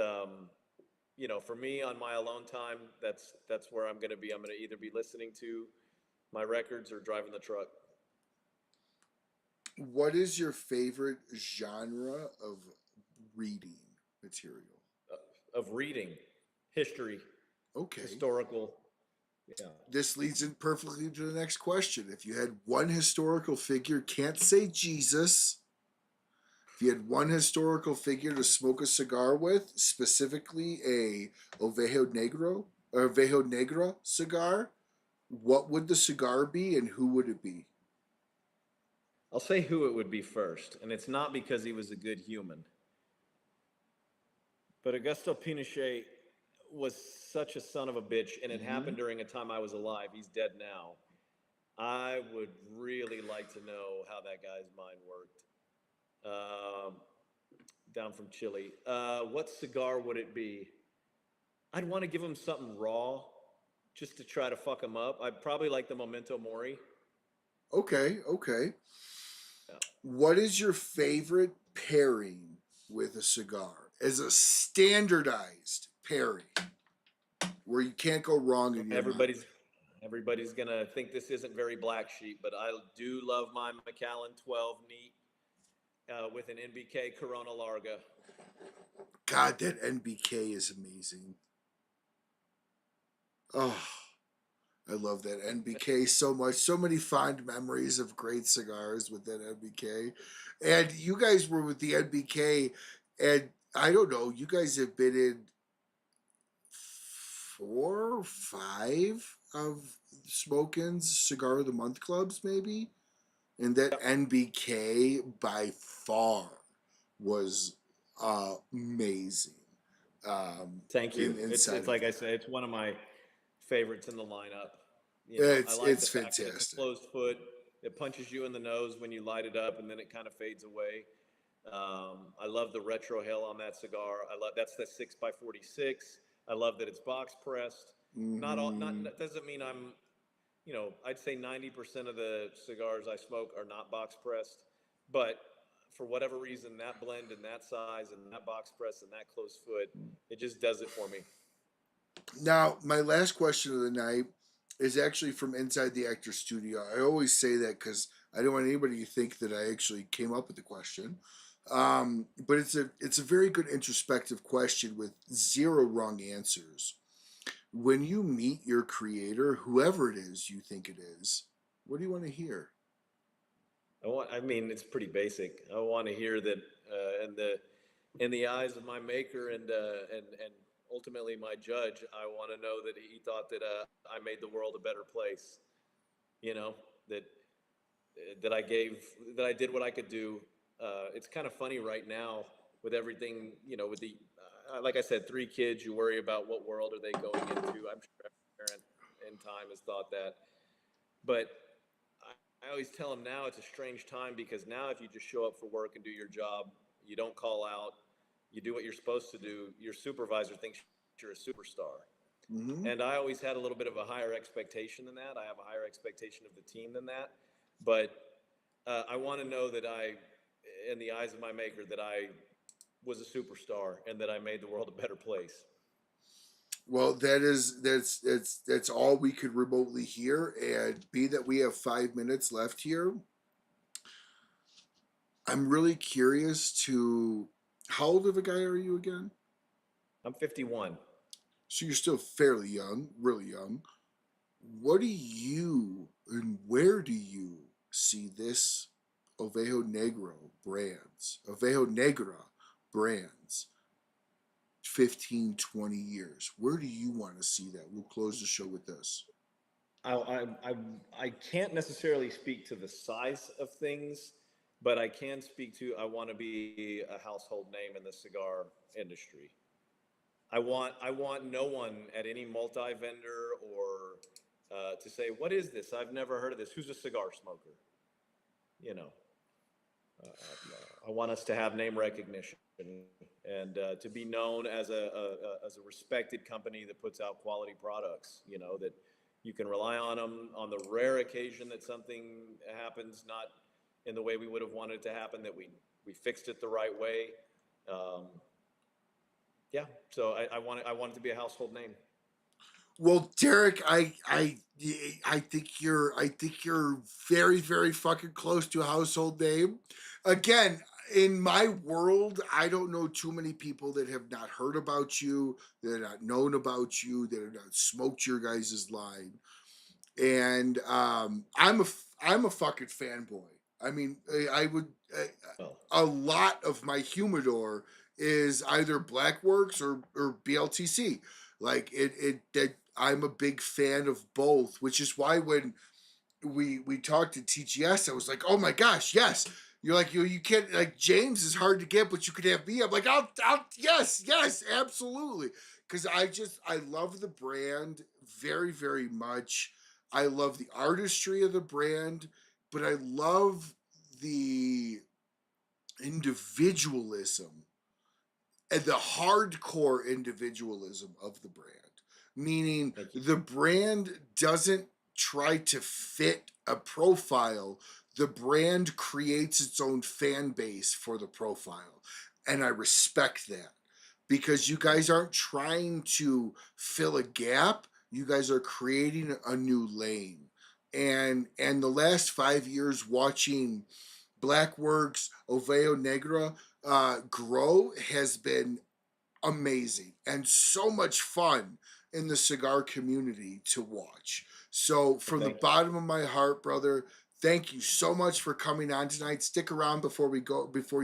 for me on my alone time, that's where I'm going to be. I'm going to either be listening to my records or driving the truck. What is your favorite genre of reading material? Of reading, history, Okay. historical. Yeah. This leads in perfectly to the next question. If you had one historical figure, can't say Jesus. If you had one historical figure to smoke a cigar with, specifically a Ovejo Negro cigar, what would the cigar be and who would it be? I'll say who it would be first, and it's not because he was a good human, but Augusto Pinochet was such a son of a bitch, and it Mm-hmm. happened during a time I was alive. He's dead now. I would really like to know how that guy's mind worked. Down from Chile. What cigar would it be? I'd want to give him something raw, just to try to fuck them up. I probably like the Memento Mori. Okay, okay. Yeah. What is your favorite pairing with a cigar as a standardized pairing where you can't go wrong in your mind? Everybody's gonna think this isn't very black sheep, but I do love my Macallan 12 neat with an NBK Corona Larga. God, that NBK is amazing. Oh, I love that NBK so much. So many fond memories of great cigars with that NBK. And you guys were with the NBK, and I don't know, you guys have been in 4 or 5 of Smokin's Cigar of the Month clubs, maybe. And that Yep. NBK by far was amazing. Thank you. Inside It's of like I that, said, it's one of my favorites in the lineup. I like it's the fact that it's a fantastic. closed foot. It punches you in the nose when you light it up, and then it kind of fades away. I love the retro hail on that cigar. I love that's the 6x46. I love that it's box pressed. Not all. Not Hmm. that doesn't mean I'm. I'd say 90% of the cigars I smoke are not box pressed, but for whatever reason, that blend and that size and that box press and that closed foot, it just does it for me. Now, my last question of the night is actually from inside the actor studio. I always say that because I don't want anybody to think that I actually came up with the question. But it's a very good introspective question with zero wrong answers. When you meet your creator, whoever it is you think it is, what do you want to hear? I mean, it's pretty basic. I want to hear that in the eyes of my maker and ultimately my judge, I want to know that he thought that I made the world a better place. You know that that I gave that I did what I could do. It's kind of funny right now with everything. With the like I said, 3 kids. You worry about what world are they going into. I'm sure every parent in time has thought that, but I always tell them now it's a strange time because now if you just show up for work and do your job, you don't call out, you do what you're supposed to do, your supervisor thinks you're a superstar. Mm-hmm. And I always had a little bit of a higher expectation than that. I have a higher expectation of the team than that. But I want to know that in the eyes of my maker, that I was a superstar and that I made the world a better place. Well, that's all we could remotely hear, and be that we have 5 minutes left here. I'm really curious to how old of a guy are you again? I'm 51. So you're still fairly young, really young. What do you and where do you see this Ovejo Negra brands 15, 20 years? Where do you want to see that? We'll close the show with this. I, I, I, I can't necessarily speak to the size of things, but I can speak to I want to be a household name in the cigar industry. I want no one at any multi vendor or to say, what is this? I've never heard of this. Who's a cigar smoker? You know, I want us to have name recognition and to be known as as a respected company that puts out quality products. That you can rely on them on the rare occasion that something happens not in the way we would have wanted it to happen. That we fixed it the right way. Um, yeah, so I want it to be a household name. Well, Derek, I think you're very very fucking close to a household name. Again, in my world, I don't know too many people that have not heard about you, that have not known about you, that have not smoked your guys' line. And I'm a fucking fanboy. I mean, I would Oh, a lot of my humidor is either Blackworks or BLTC. Like it that I'm a big fan of both, which is why when we talked to TGS, I was like, oh my gosh, yes. You're like you can't like James is hard to get, but you could have me. I'm like I'll yes absolutely because I love the brand very very much. I love the artistry of the brand, but I love the individualism and the hardcore individualism of the brand. meaning Thank you. the brand doesn't try to fit a profile. The brand creates its own fan base for the profile. And I respect that because you guys aren't trying to fill a gap. You guys are creating a new lane. And the last 5 years watching Blackworks, Oveo Negra grow has been amazing and so much fun in the cigar community to watch. So, Well, from the thank you. bottom of my heart, brother, thank you so much for coming on tonight. Stick around before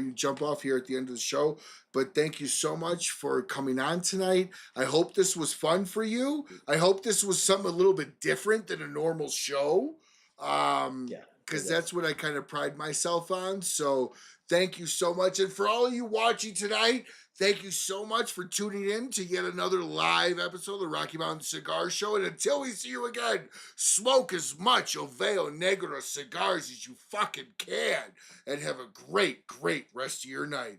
you jump off here at the end of the show. But thank you so much for coming on tonight. I hope this was fun for you. I hope this was something a little bit different than a normal show. Yeah, it Because was. that's what I kind of pride myself on. So thank you so much. And for all of you watching tonight, thank you so much for tuning in to yet another live episode of the Rocky Mountain Cigar Show. And until we see you again, smoke as much Oveo Negra cigars as you fucking can. And have a great, great rest of your night.